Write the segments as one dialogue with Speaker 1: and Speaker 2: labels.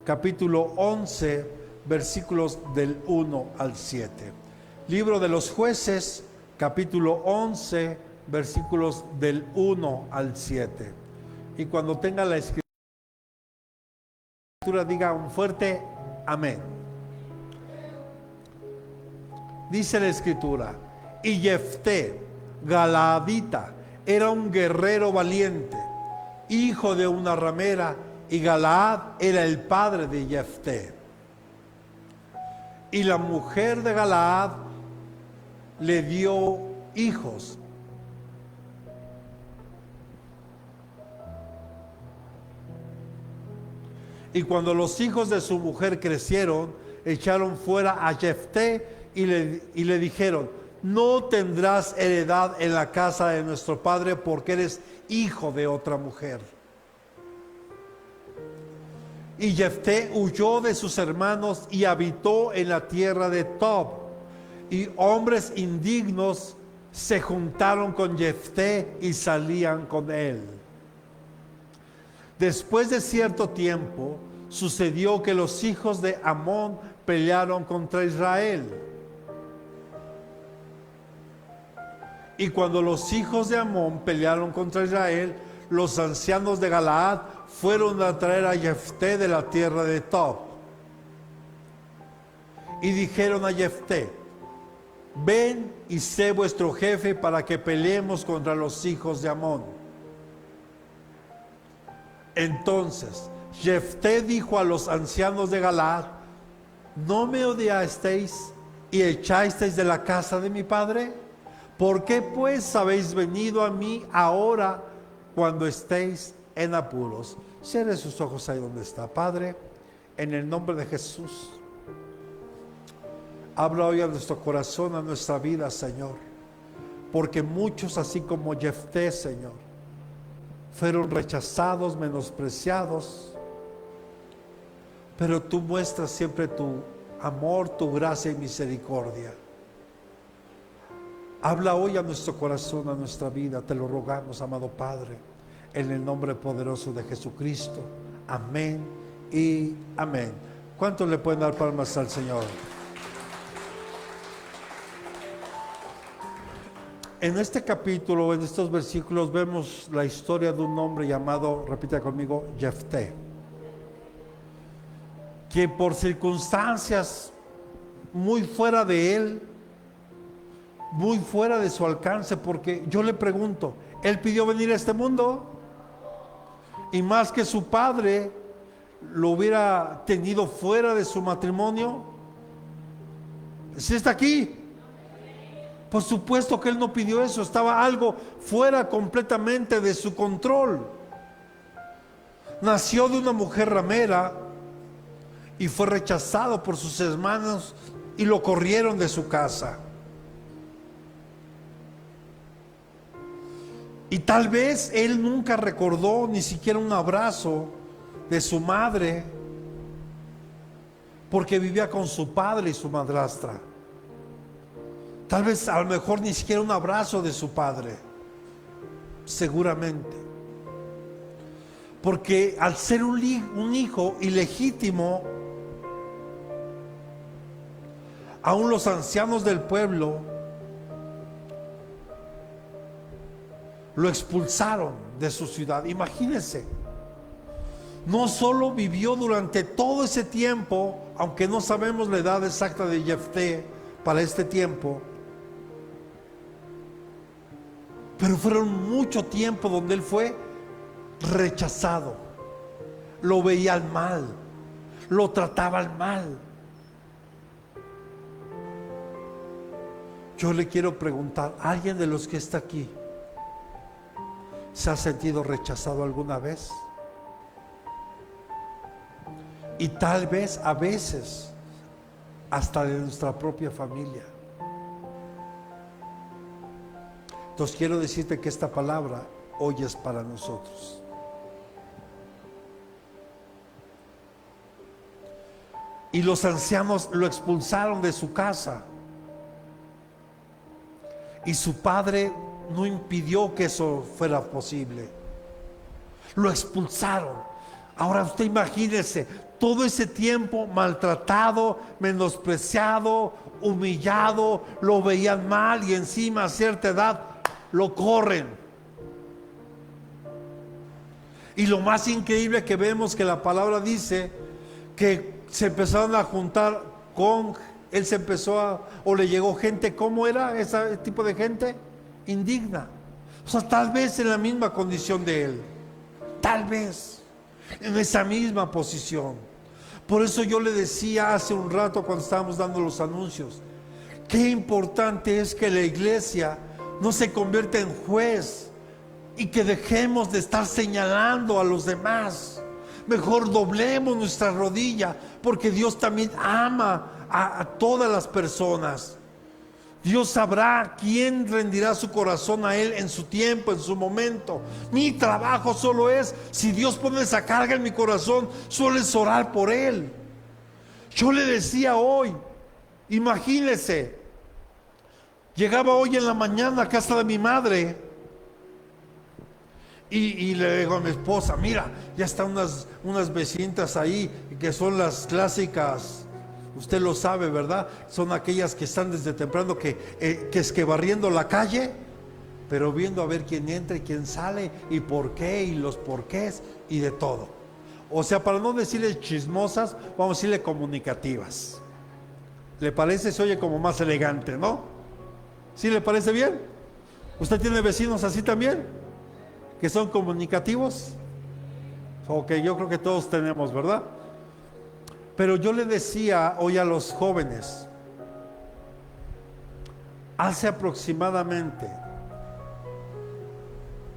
Speaker 1: capítulo 11, versículos del 1 al 7. Libro de los Jueces, capítulo 11, versículos del 1 al 7. Y cuando tenga la escritura, diga un fuerte amén. Dice la escritura: y Jefté, Galaadita, era un guerrero valiente, hijo de una ramera, y Galaad era el padre de Jefté. Y la mujer de Galaad le dio hijos. Y cuando los hijos de su mujer crecieron, echaron fuera a Jefté y le dijeron: no tendrás heredad en la casa de nuestro padre, porque eres hijo de otra mujer. Y Jefté huyó de sus hermanos y habitó en la tierra de Tob. Y hombres indignos se juntaron con Jefté y salían con él. Después de cierto tiempo, sucedió que los hijos de Amón pelearon contra Israel. Y cuando los hijos de Amón pelearon contra Israel, los ancianos de Galaad fueron a traer a Jefté de la tierra de Tob. Y dijeron a Jefté: ven y sé vuestro jefe para que peleemos contra los hijos de Amón. Entonces Jefté dijo a los ancianos de Galaad: ¿no me odiasteis y echasteis de la casa de mi padre? ¿Por qué pues habéis venido a mí ahora cuando estéis en apuros? Cierre sus ojos ahí donde está. Padre, en el nombre de Jesús, habla hoy a nuestro corazón, a nuestra vida, Señor, porque muchos, así como Jefté, Señor, fueron rechazados, menospreciados, pero tú muestras siempre tu amor, tu gracia y misericordia. Habla hoy a nuestro corazón, a nuestra vida, te lo rogamos, amado Padre, en el nombre poderoso de Jesucristo. Amén y amén. ¿Cuántos le pueden dar palmas al Señor? En este capítulo, en estos versículos, vemos la historia de un hombre llamado, repita conmigo, Jefté, que por circunstancias muy fuera de él, muy fuera de su alcance, porque yo le pregunto, ¿él pidió venir a este mundo? Y más que su padre lo hubiera tenido fuera de su matrimonio, ¿sí está aquí? Por supuesto que él no pidió eso, estaba algo fuera completamente de su control. Nació de una mujer ramera y fue rechazado por sus hermanos y lo corrieron de su casa. Y tal vez él nunca recordó ni siquiera un abrazo de su madre, porque vivía con su padre y su madrastra. Tal vez a lo mejor ni siquiera un abrazo de su padre, seguramente. Porque al ser un hijo ilegítimo, aún los ancianos del pueblo lo expulsaron de su ciudad. Imagínense, no solo vivió durante todo ese tiempo, aunque no sabemos la edad exacta de Jefté para este tiempo, pero fueron mucho tiempo donde él fue rechazado, lo veían mal, lo trataban mal. Yo le quiero preguntar, ¿alguien de los que está aquí se ha sentido rechazado alguna vez? Y tal vez a veces hasta de nuestra propia familia. Entonces quiero decirte que esta palabra hoy es para nosotros. Y los ancianos lo expulsaron de su casa. Y su padre no impidió que eso fuera posible. Lo expulsaron. Ahora usted imagínese, todo ese tiempo maltratado, menospreciado, humillado, lo veían mal y encima a cierta edad lo corren. Y lo más increíble que vemos que la palabra dice que se empezaron a juntar con él, o le llegó gente. ¿Cómo era ese tipo de gente? Indigna. O sea, tal vez en la misma condición de él, tal vez en esa misma posición. Por eso yo le decía hace un rato cuando estábamos dando los anuncios, qué importante es que la iglesia no se convierta en juez y que dejemos de estar señalando a los demás. Mejor doblemos nuestra rodilla, porque Dios también ama a todas las personas. Dios sabrá quién rendirá su corazón a Él en su tiempo, en su momento. Mi trabajo solo es, si Dios pone esa carga en mi corazón, solo es orar por Él. Yo le decía hoy, imagínese, llegaba hoy en la mañana a casa de mi madre y le digo a mi esposa, mira, ya están unas vecinitas ahí que son las clásicas. Usted lo sabe, ¿verdad? Son aquellas que están desde temprano que es que barriendo la calle, pero viendo a ver quién entra y quién sale y por qué y los porqués y de todo. O sea, para no decirle chismosas, vamos a decirle comunicativas. ¿Le parece? Se oye como más elegante, ¿no? ¿Sí le parece bien? ¿Usted tiene vecinos así también? ¿Que son comunicativos? Ok, yo creo que todos tenemos, ¿verdad? Pero yo le decía hoy a los jóvenes, hace aproximadamente,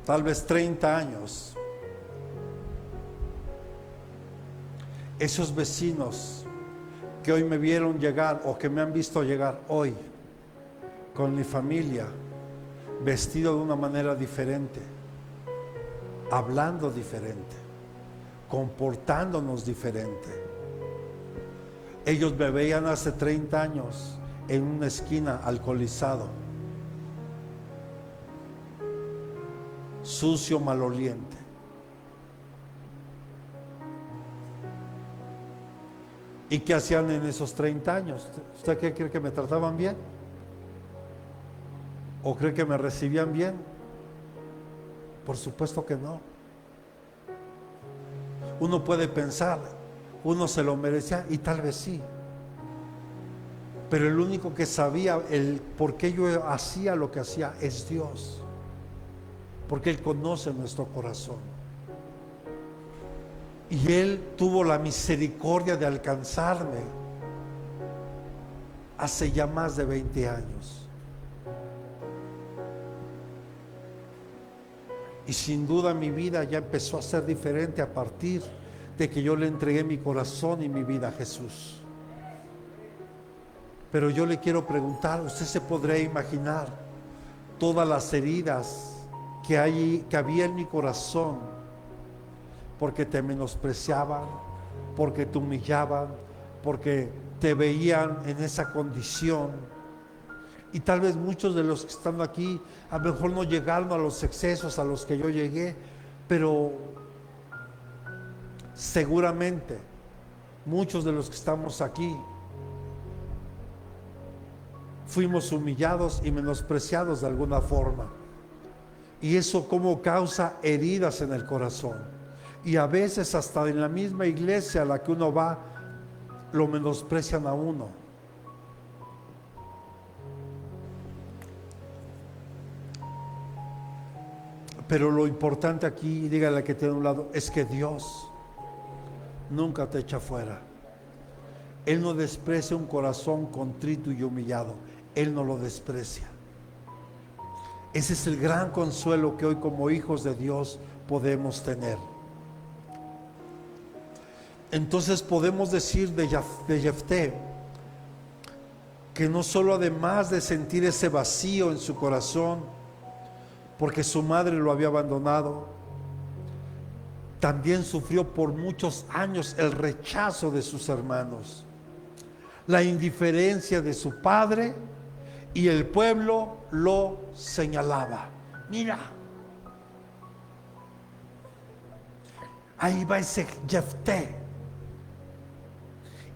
Speaker 1: tal vez 30 años, esos vecinos que hoy me vieron llegar o que me han visto llegar hoy con mi familia, vestido de una manera diferente, hablando diferente, comportándonos diferente. Ellos me veían hace 30 años en una esquina alcoholizado, sucio, maloliente. ¿Y qué hacían en esos 30 años? ¿Usted qué cree, que me trataban bien? ¿O cree que me recibían bien? Por supuesto que no. Uno puede pensar, uno se lo merecía y tal vez sí, pero el único que sabía el por qué yo hacía lo que hacía es Dios, porque Él conoce nuestro corazón y Él tuvo la misericordia de alcanzarme hace ya más de 20 años. Y sin duda mi vida ya empezó a ser diferente a partir de que yo le entregué mi corazón y mi vida a Jesús. Pero yo le quiero preguntar, usted se podrá imaginar todas las heridas que había en mi corazón, porque te menospreciaban, porque te humillaban, porque te veían en esa condición. Y tal vez muchos de los que están aquí a lo mejor no llegaron a los excesos a los que yo llegué, pero seguramente muchos de los que estamos aquí fuimos humillados y menospreciados de alguna forma, y eso como causa heridas en el corazón, y a veces hasta en la misma iglesia a la que uno va lo menosprecian a uno. Pero lo importante aquí, dígale que tiene a un lado, es que Dios nunca te echa fuera. Él no desprecia un corazón contrito y humillado. Él no lo desprecia. Ese es el gran consuelo que hoy como hijos de Dios podemos tener. Entonces podemos decir de Jefté que no solo además de sentir ese vacío en su corazón porque su madre lo había abandonado, también sufrió por muchos años el rechazo de sus hermanos, la indiferencia de su padre, y el pueblo lo señalaba. Mira, ahí va ese Jefté,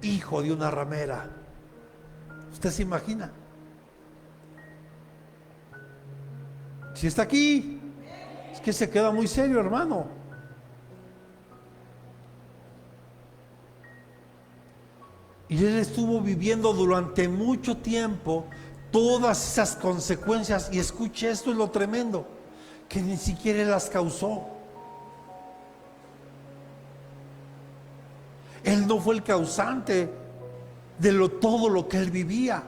Speaker 1: hijo de una ramera. ¿Usted se imagina? Si está aquí, es que se queda muy serio, hermano. Y él estuvo viviendo durante mucho tiempo todas esas consecuencias. Y escuche, esto es lo tremendo, que ni siquiera él las causó. Él no fue el causante de todo lo que él vivía.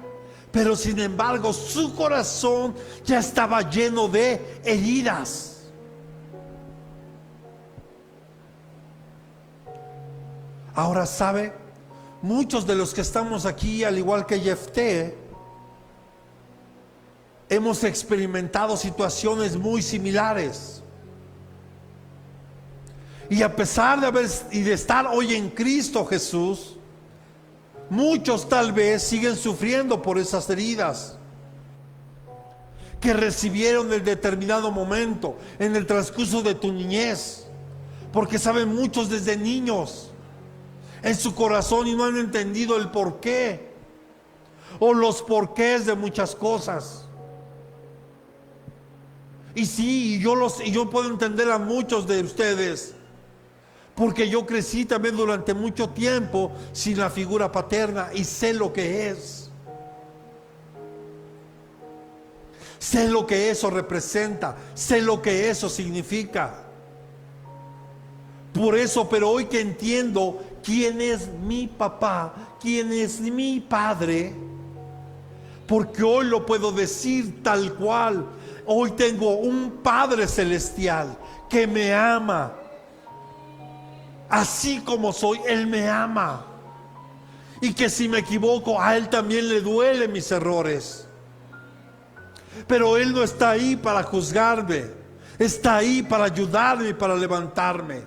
Speaker 1: Pero sin embargo, su corazón ya estaba lleno de heridas. Ahora sabe, muchos de los que estamos aquí, al igual que Jefté, hemos experimentado situaciones muy similares. Y a pesar de estar hoy en Cristo Jesús, muchos tal vez siguen sufriendo por esas heridas que recibieron en determinado momento, en el transcurso de tu niñez. Porque saben, muchos desde niños en su corazón y no han entendido el porqué o los porqués de muchas cosas. Y sí, yo puedo entender a muchos de ustedes, porque yo crecí también durante mucho tiempo sin la figura paterna y sé lo que es. Sé lo que eso representa, sé lo que eso significa. Por eso, pero hoy que entiendo quién es mi papá, quién es mi padre, porque hoy lo puedo decir tal cual. Hoy tengo un Padre celestial que me ama. Así como soy, Él me ama. Y que si me equivoco, a Él también le duelen mis errores. Pero Él no está ahí para juzgarme. Está ahí para ayudarme y para levantarme.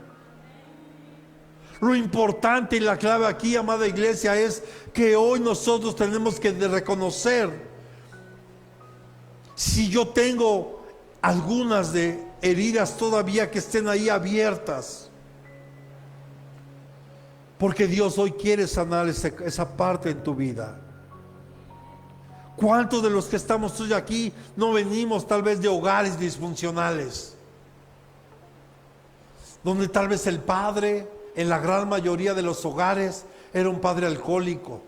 Speaker 1: Lo importante y la clave aquí, amada iglesia, es que hoy nosotros tenemos que reconocer si yo tengo algunas de heridas todavía que estén ahí abiertas. Porque Dios hoy quiere sanar esa parte en tu vida. ¿Cuántos de los que estamos hoy aquí no venimos tal vez de hogares disfuncionales? Donde tal vez el padre, en la gran mayoría de los hogares, era un padre alcohólico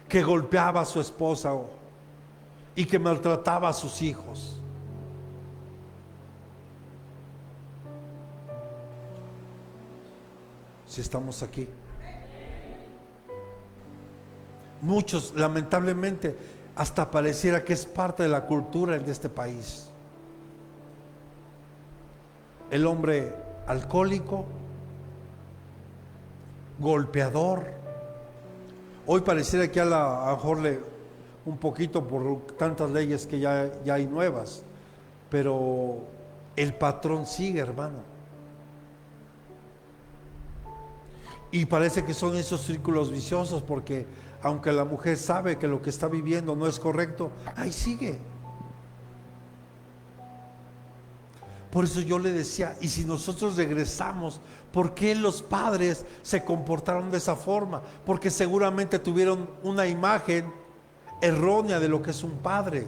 Speaker 1: que golpeaba a su esposa y que maltrataba a sus hijos. Si estamos aquí, muchos lamentablemente hasta pareciera que es parte de la cultura de este país. El hombre alcohólico, golpeador. Hoy pareciera que a lo mejor un poquito por tantas leyes que ya hay nuevas, pero el patrón sigue, hermano. Y parece que son esos círculos viciosos, porque aunque la mujer sabe que lo que está viviendo no es correcto, ahí sigue. Por eso yo le decía, y si nosotros regresamos, ¿por qué los padres se comportaron de esa forma? Porque seguramente tuvieron una imagen errónea de lo que es un padre,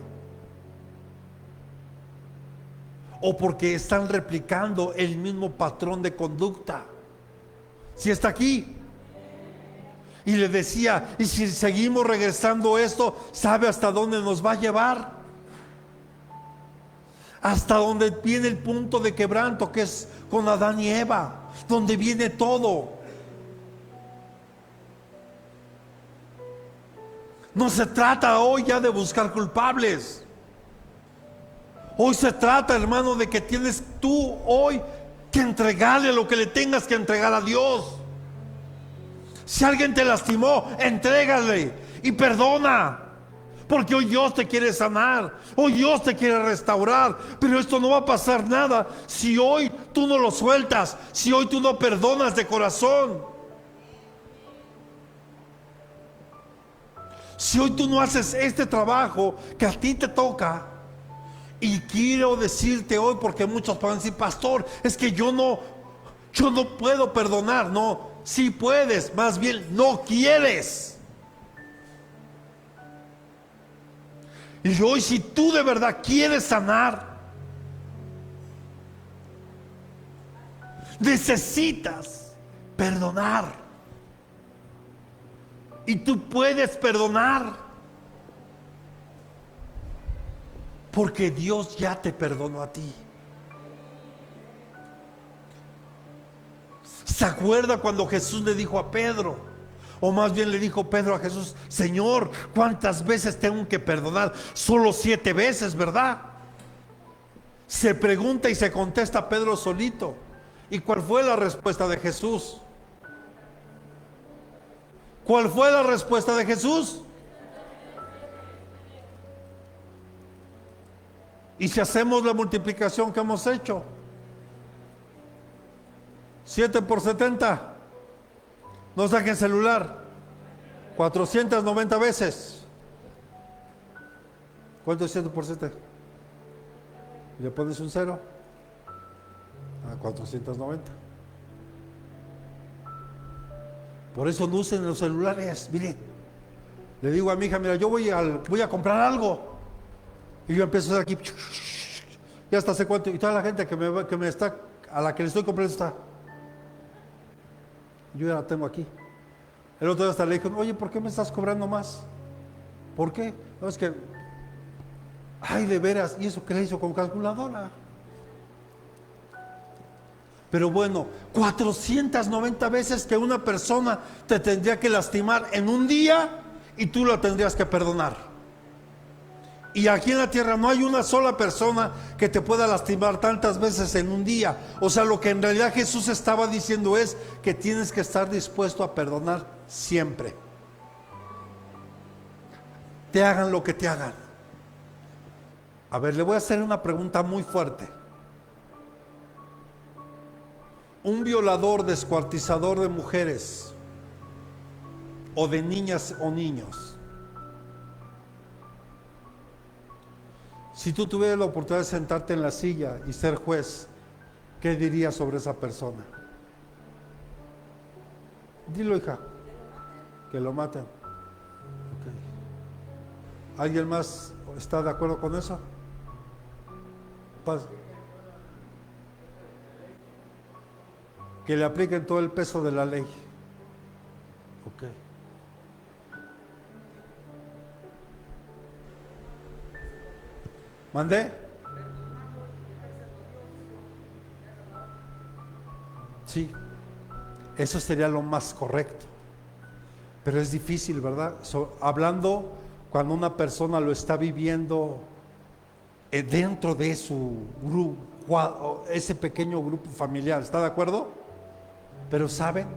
Speaker 1: o porque están replicando el mismo patrón de conducta. Si está aquí. Y le decía, y si seguimos regresando esto, ¿sabe hasta dónde nos va a llevar? Hasta donde viene el punto de quebranto, que es con Adán y Eva, donde viene todo. No se trata hoy ya de buscar culpables. Hoy se trata, hermano, de que tienes tú hoy que entregarle lo que le tengas que entregar a Dios. Si alguien te lastimó, entrégale y perdona. Porque hoy Dios te quiere sanar, hoy Dios te quiere restaurar. Pero esto no va a pasar nada si hoy tú no lo sueltas, si hoy tú no perdonas de corazón, si hoy tú no haces este trabajo que a ti te toca. Y quiero decirte hoy, porque muchos pueden decir, pastor, es que yo yo no puedo perdonar. No, sí puedes, más bien no quieres. Y hoy, si tú de verdad quieres sanar, necesitas perdonar. Y tú puedes perdonar, porque Dios ya te perdonó a ti. ¿Se acuerda cuando Jesús le dijo a Pedro? O más bien le dijo Pedro a Jesús: Señor, ¿cuántas veces tengo que perdonar? Solo 7 veces, ¿verdad? Se pregunta y se contesta Pedro solito. ¿Y cuál fue la respuesta de Jesús? ¿Cuál fue la respuesta de Jesús? Y si hacemos la multiplicación que hemos hecho, 7 por 70, no saquen celular, 490 veces. ¿Cuánto es 7 por 7? Le pones un 0 a 490. Por eso no usen los celulares. Miren, le digo a mi hija: mira, yo voy a comprar algo, y yo empiezo a hacer aquí, ya hasta sé cuánto, y toda la gente que me está, a la que le estoy comprando, está, yo ya la tengo aquí. El otro día hasta le dije: oye, ¿por qué me estás cobrando más? ¿Por qué? No, es que, ay, de veras, ¿y eso qué le hizo con calculadora? Pero bueno, 490 veces que una persona te tendría que lastimar en un día, y tú la tendrías que perdonar. Y aquí en la tierra no hay una sola persona que te pueda lastimar tantas veces en un día. O sea, lo que en realidad Jesús estaba diciendo es que tienes que estar dispuesto a perdonar siempre. Te hagan lo que te hagan. A ver, le voy a hacer una pregunta muy fuerte. Un violador, descuartizador de mujeres o de niñas o niños, si tú tuvieras la oportunidad de sentarte en la silla y ser juez, ¿qué dirías sobre esa persona? Dilo, hija. Que lo maten. Okay. ¿Alguien más está de acuerdo con eso? Que le apliquen todo el peso de la ley. Ok. ¿Mandé? Sí, eso sería lo más correcto. Pero es difícil, ¿verdad? Hablando cuando una persona lo está viviendo dentro de su grupo, ese pequeño grupo familiar. ¿Está de acuerdo? Pero ¿saben?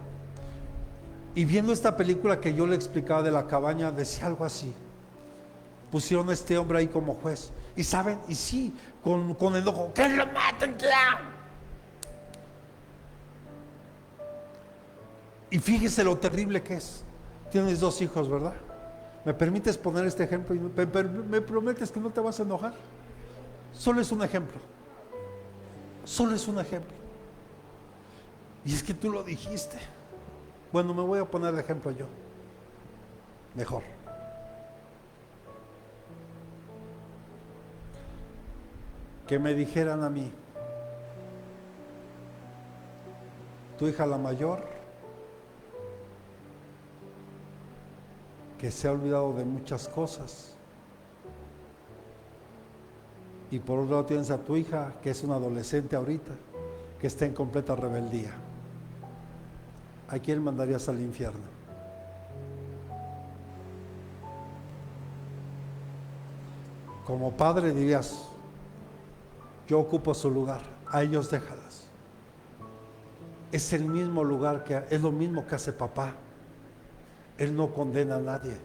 Speaker 1: Y viendo esta película que yo le explicaba de la cabaña, decía algo así. Pusieron a este hombre ahí como juez. Y ¿saben? Y sí, con enojo, ¡que lo maten ya! Y fíjese lo terrible que es. Tienes 2 hijos, ¿verdad? ¿Me permites poner este ejemplo? Y me prometes que no te vas a enojar. Solo es un ejemplo. Solo es un ejemplo. Y es que tú lo dijiste. Bueno, me voy a poner de ejemplo yo. Mejor. Que me dijeran a mí: tu hija la mayor, que se ha olvidado de muchas cosas, y por otro lado tienes a tu hija, que es una adolescente ahorita, que está en completa rebeldía. ¿A quién mandarías al infierno? Como padre dirías: yo ocupo su lugar, a ellos déjalas. Es el mismo lugar, es lo mismo que hace papá. Él no condena a nadie.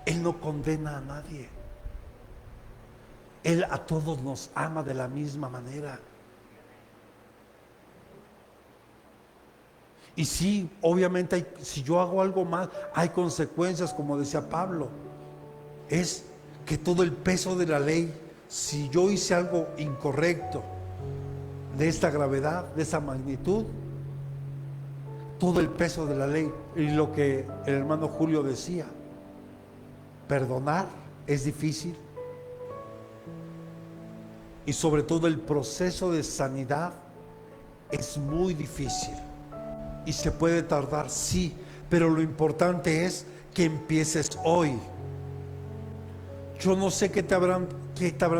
Speaker 1: Él no condena a nadie. Él a todos nos ama de la misma manera. Y sí, obviamente si yo hago algo mal, hay consecuencias, como decía Pablo. Es que todo el peso de la ley, si yo hice algo incorrecto de esta gravedad, de esa magnitud, todo el peso de la ley. Y lo que el hermano Julio decía, perdonar es difícil, y sobre todo el proceso de sanidad es muy difícil y se puede tardar, sí, pero lo importante es que empieces hoy. Yo no sé qué te habrán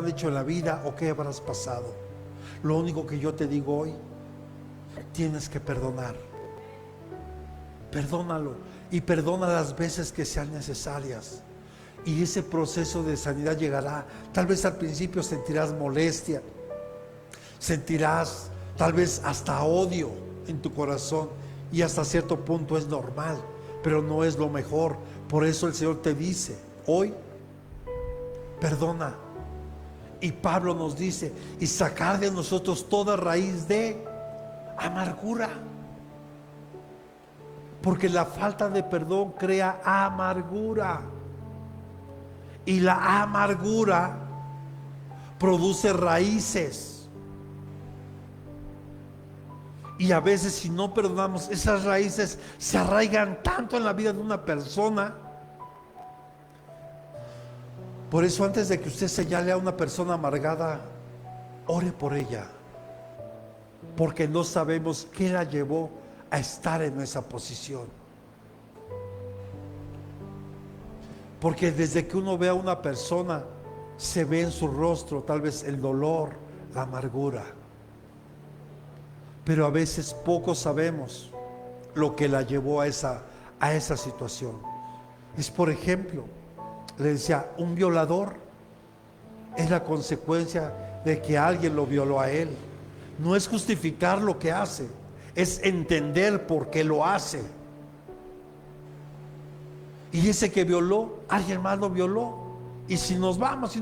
Speaker 1: hecho en la vida o qué habrás pasado. Lo único que yo te digo hoy, tienes que perdonar. Perdónalo y perdona las veces que sean necesarias. Y ese proceso de sanidad llegará. Tal vez al principio sentirás molestia, sentirás tal vez hasta odio en tu corazón, y hasta cierto punto es normal, pero no es lo mejor. Por eso el Señor te dice hoy, perdona. Y Pablo nos dice, y sacar de nosotros toda raíz de amargura, porque la falta de perdón crea amargura, y la amargura produce raíces. Y a veces, si no perdonamos, esas raíces se arraigan tanto en la vida de una persona. Por eso, antes de que usted señale a una persona amargada, ore por ella, porque no sabemos qué la llevó a estar en esa posición. Porque desde que uno ve a una persona, se ve en su rostro tal vez el dolor, la amargura. Pero a veces poco sabemos lo que la llevó a esa situación. Es, por ejemplo, le decía, un violador es la consecuencia de que alguien lo violó a él. No es justificar lo que hace, es entender por qué lo hace. Y ese que violó, alguien más lo violó. Y si nos vamos.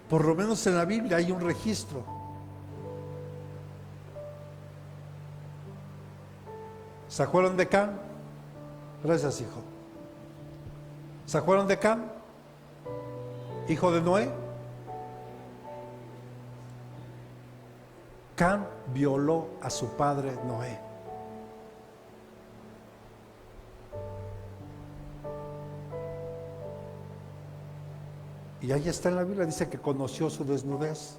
Speaker 1: Por lo menos en la Biblia hay un registro. ¿Se acuerdan de Can? Gracias, hijo. ¿Se acuerdan de Can? Hijo de Noé. Can violó a su padre Noé. Y ahí está en la Biblia, dice que conoció su desnudez.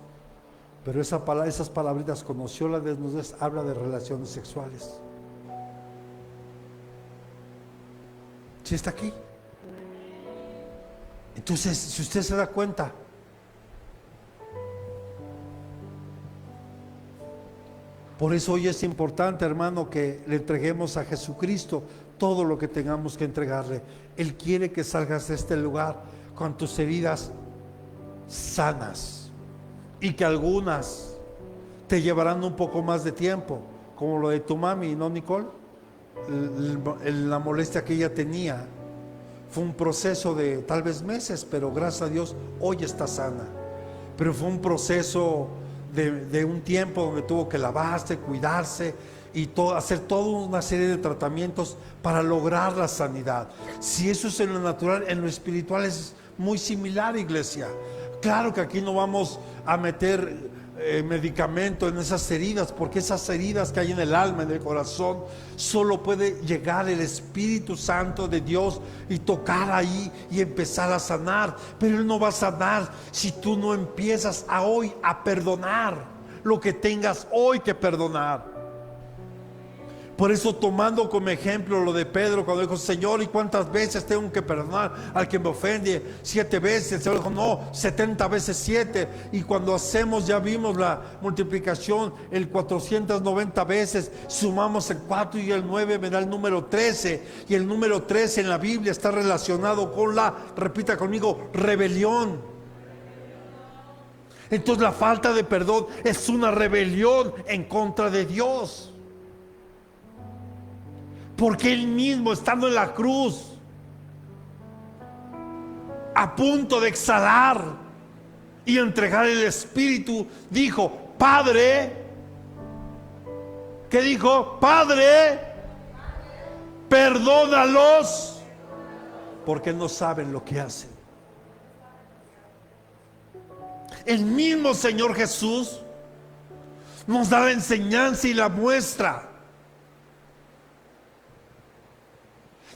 Speaker 1: Pero esas palabritas, conoció la desnudez, habla de relaciones sexuales. ¿Sí está aquí? Entonces, si usted se da cuenta, por eso hoy es importante, hermano, que le entreguemos a Jesucristo todo lo que tengamos que entregarle. Él quiere que salgas de este lugar con tus heridas sanas, y que algunas te llevarán un poco más de tiempo, como lo de tu mami, ¿no, Nicole? La molestia que ella tenía fue un proceso de tal vez meses, pero gracias a Dios hoy está sana. Pero fue un proceso de un tiempo donde tuvo que lavarse, cuidarse y hacer toda una serie de tratamientos para lograr la sanidad. Si eso es en lo natural, en lo espiritual es muy similar, iglesia. Claro que aquí no vamos a meter medicamento en esas heridas, porque esas heridas que hay en el alma, en el corazón, solo puede llegar el Espíritu Santo de Dios y tocar ahí y empezar a sanar. Pero Él no va a sanar si tú no empiezas hoy a perdonar lo que tengas hoy que perdonar. Por eso, tomando como ejemplo lo de Pedro, cuando dijo: Señor, ¿y cuántas veces tengo que perdonar al que me ofende? 7 veces. El Señor dijo: no, 70 veces 7. Y cuando hacemos, ya vimos la multiplicación, el 490 veces, sumamos el 4 y el 9 me da el número 13. Y el número 13 en la Biblia está relacionado con repita conmigo, rebelión. Entonces la falta de perdón es una rebelión en contra de Dios. Porque Él mismo, estando en la cruz, a punto de exhalar y entregar el Espíritu, dijo: Padre, ¿qué dijo? Padre, perdónalos porque no saben lo que hacen. El mismo Señor Jesús nos da la enseñanza y la muestra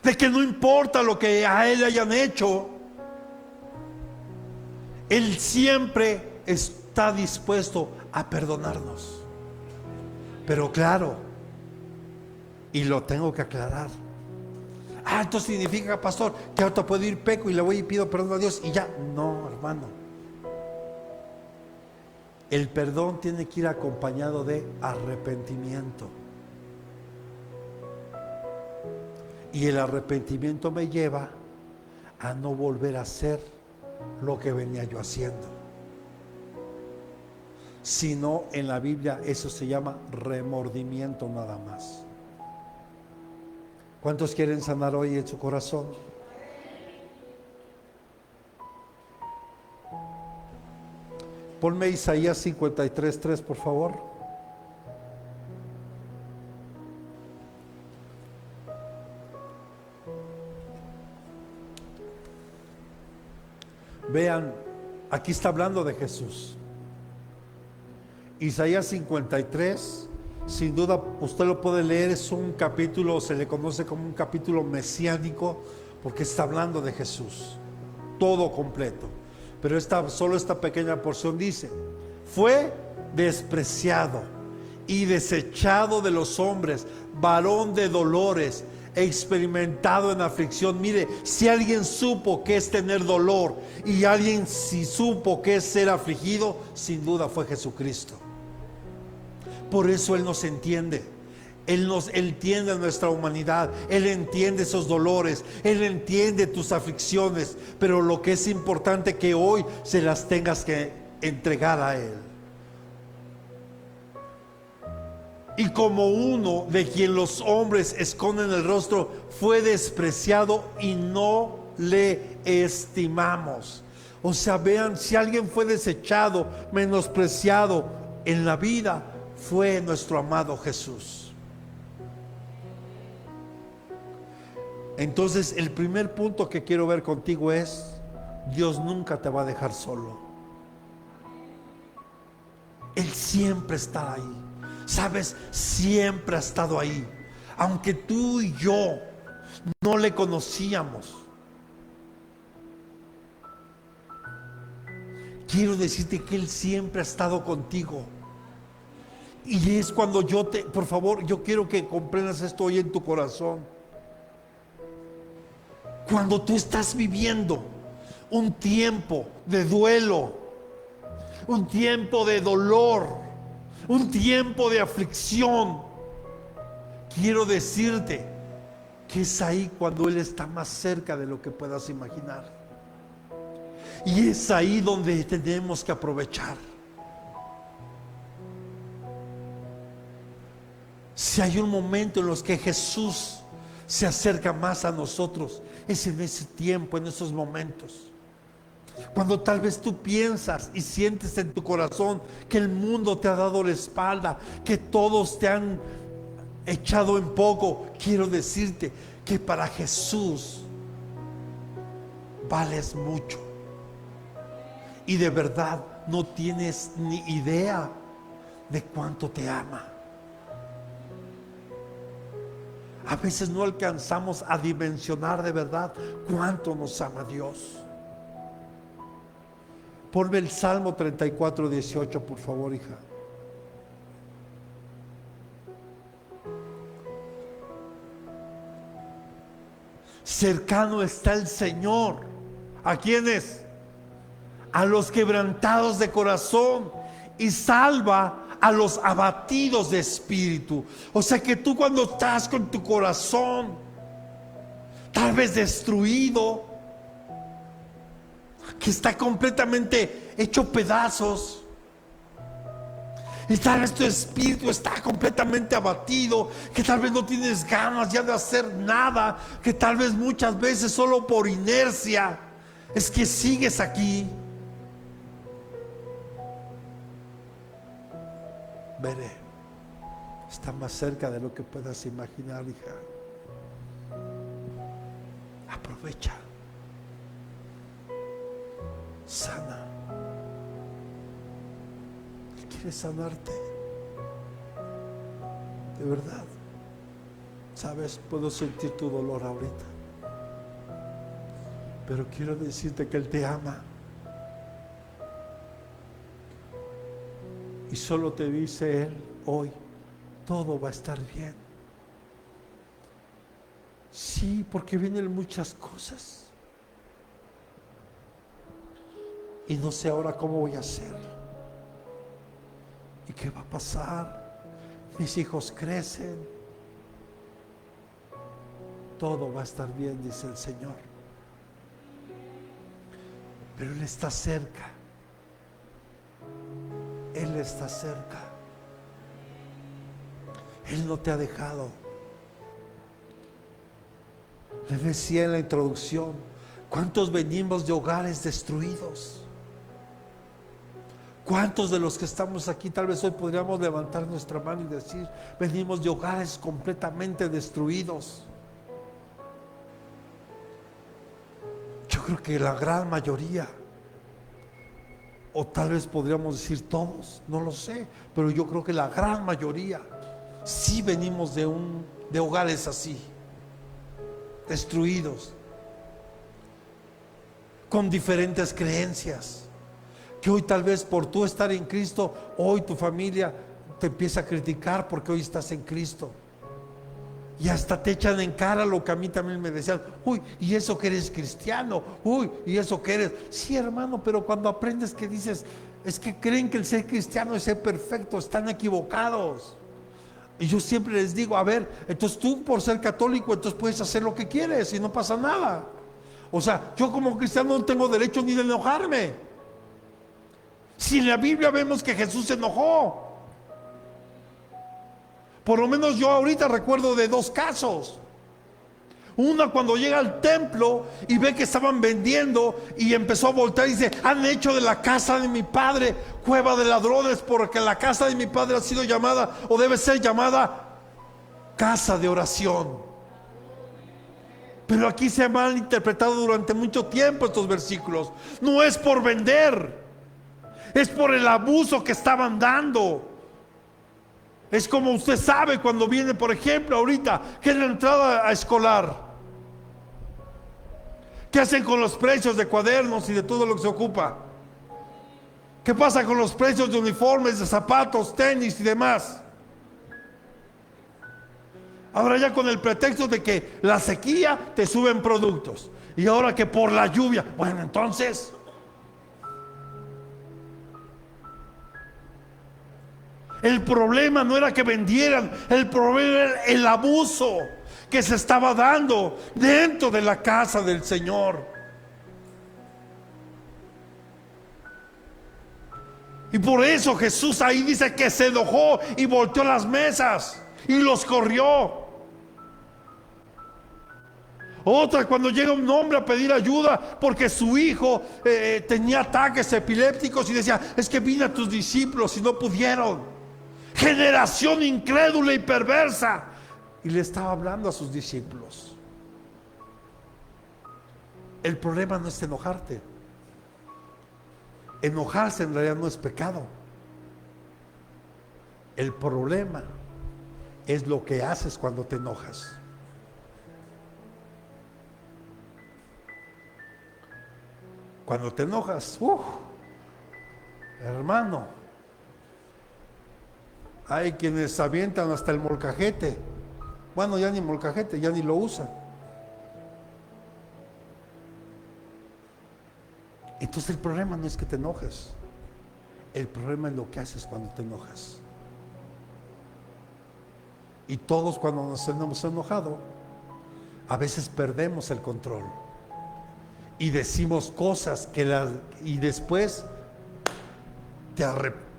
Speaker 1: de que no importa lo que a Él hayan hecho, Él siempre está dispuesto a perdonarnos. Pero claro, y lo tengo que aclarar. Entonces significa, pastor, que ahorita puedo ir peco y le voy y pido perdón a Dios y ya. No, hermano. El perdón tiene que ir acompañado de arrepentimiento. Y el arrepentimiento me lleva a no volver a hacer lo que venía yo haciendo. Sino en la Biblia eso se llama remordimiento nada más. ¿Cuántos quieren sanar hoy en su corazón? Ponme Isaías 53:3, por favor. Vean, aquí está hablando de Jesús. Isaías 53, sin duda usted lo puede leer, es un capítulo, se le conoce como un capítulo mesiánico, porque está hablando de Jesús, todo completo. Pero solo esta pequeña porción dice: fue despreciado y desechado de los hombres, varón de dolores, experimentado en aflicción. Mire, si alguien supo qué es tener dolor y alguien si supo qué es ser afligido, sin duda fue Jesucristo. Por eso Él nos entiende. Él entiende nuestra humanidad. Él entiende esos dolores. Él entiende tus aflicciones. Pero lo que es importante que hoy se las tengas que entregar a Él. Y como uno de quien los hombres esconden el rostro, fue despreciado y no le estimamos. O sea, vean, si alguien fue desechado, menospreciado en la vida, fue nuestro amado Jesús. Entonces, el primer punto que quiero ver contigo es: Dios nunca te va a dejar solo. Él siempre está ahí. ¿Sabes? Siempre ha estado ahí. Aunque tú y yo no le conocíamos. Quiero decirte que Él siempre ha estado contigo. Y es cuando por favor, yo quiero que comprendas esto hoy en tu corazón. Cuando tú estás viviendo un tiempo de duelo, un tiempo de dolor, un tiempo de aflicción, quiero decirte que es ahí cuando Él está más cerca de lo que puedas imaginar. Y es ahí donde tenemos que aprovechar. Si hay un momento en los que Jesús se acerca más a nosotros, es en ese tiempo, en esos momentos. Cuando tal vez tú piensas y sientes en tu corazón que el mundo te ha dado la espalda, que todos te han echado en poco, quiero decirte que para Jesús vales mucho. Y de verdad no tienes ni idea de cuánto te ama. A veces no alcanzamos a dimensionar de verdad cuánto nos ama Dios. Ponme el Salmo 34:18, por favor, hija. Cercano está el Señor. ¿A quiénes? A los quebrantados de corazón, y salva a los abatidos de espíritu. O sea que tú, cuando estás con tu corazón tal vez destruido, que está completamente hecho pedazos, y tal vez tu espíritu está completamente abatido, que tal vez no tienes ganas ya de hacer nada, que tal vez muchas veces solo por inercia es que sigues aquí. Veré, está más cerca de lo que puedas imaginar, hija. Aprovecha. sana. Él quiere sanarte. De verdad. Sabes, puedo sentir tu dolor ahorita, pero quiero decirte que Él te ama. Y solo te dice Él hoy, todo va a estar bien. Sí, porque vienen muchas cosas. Y no sé ahora cómo voy a hacer. ¿Y qué va a pasar? Mis hijos crecen. Todo va a estar bien, dice el Señor. Pero Él está cerca. Él está cerca. Él no te ha dejado. Le decía en la introducción, ¿cuántos venimos de hogares destruidos? ¿Cuántos de los que estamos aquí tal vez hoy podríamos levantar nuestra mano y decir, venimos de hogares completamente destruidos? Yo creo que la gran mayoría, o tal vez podríamos decir todos, no lo sé, pero yo creo que la gran mayoría sí venimos de hogares así, destruidos, con diferentes creencias, que hoy tal vez por tú estar en Cristo, hoy tu familia te empieza a criticar porque hoy estás en Cristo. Y hasta te echan en cara lo que a mí también me decían, uy, y eso que eres cristiano, uy, y eso que eres. Sí, hermano, pero cuando aprendes que dices, es que creen que el ser cristiano es ser perfecto, están equivocados. Y yo siempre les digo, a ver, entonces tú por ser católico, entonces puedes hacer lo que quieres y no pasa nada. O sea, yo como cristiano no tengo derecho ni de enojarme. Si en la Biblia vemos que Jesús se enojó. Por lo menos yo ahorita recuerdo de dos casos. Una cuando llega al templo y ve que estaban vendiendo y empezó a voltear y dice, han hecho de la casa de mi padre cueva de ladrones, porque la casa de mi padre ha sido llamada, o debe ser llamada, casa de oración. Pero aquí se han malinterpretado durante mucho tiempo estos versículos. No es por vender, es por el abuso que estaban dando. Es como usted sabe cuando viene, por ejemplo, ahorita, que es la entrada a escolar. ¿Qué hacen con los precios de cuadernos y de todo lo que se ocupa? ¿Qué pasa con los precios de uniformes, de zapatos, tenis y demás? Ahora ya con el pretexto de que la sequía te suben productos. Y ahora que por la lluvia, bueno, entonces... El problema no era que vendieran, el problema era el abuso que se estaba dando dentro de la casa del Señor. Y por eso Jesús ahí dice que se enojó y volteó las mesas y los corrió. Otra, cuando llega un hombre a pedir ayuda porque su hijo tenía ataques epilépticos y decía, es que vine a tus discípulos y no pudieron. Generación incrédula y perversa. Y le estaba hablando a sus discípulos. El problema no es enojarte. Enojarse en realidad no es pecado. El problema es lo que haces cuando te enojas. Cuando te enojas, hermano, hay quienes avientan hasta el molcajete. Bueno, ya ni molcajete, ya ni lo usan. Entonces el problema no es que te enojes. El problema es lo que haces cuando te enojas. Y todos cuando nos hemos enojado, a veces perdemos el control. Y decimos cosas y después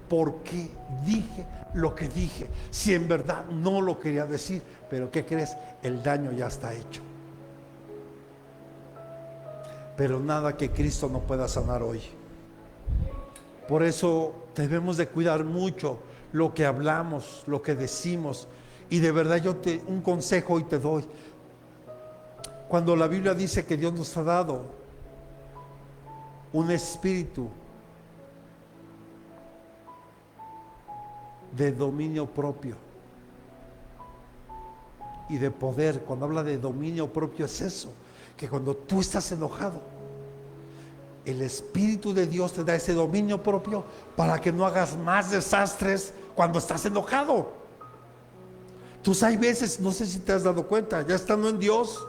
Speaker 1: ¿por qué dije lo que dije? Si en verdad no lo quería decir, pero ¿qué crees? El daño ya está hecho. Pero nada que Cristo no pueda sanar hoy. Por eso debemos de cuidar mucho lo que hablamos, lo que decimos. Y de verdad un consejo hoy te doy. Cuando la Biblia dice que Dios nos ha dado un espíritu de dominio propio y de poder. Cuando habla de dominio propio es eso, que cuando tú estás enojado, el Espíritu de Dios te da ese dominio propio para que no hagas más desastres cuando estás enojado. Entonces hay veces, no sé si te has dado cuenta, ya estando en Dios,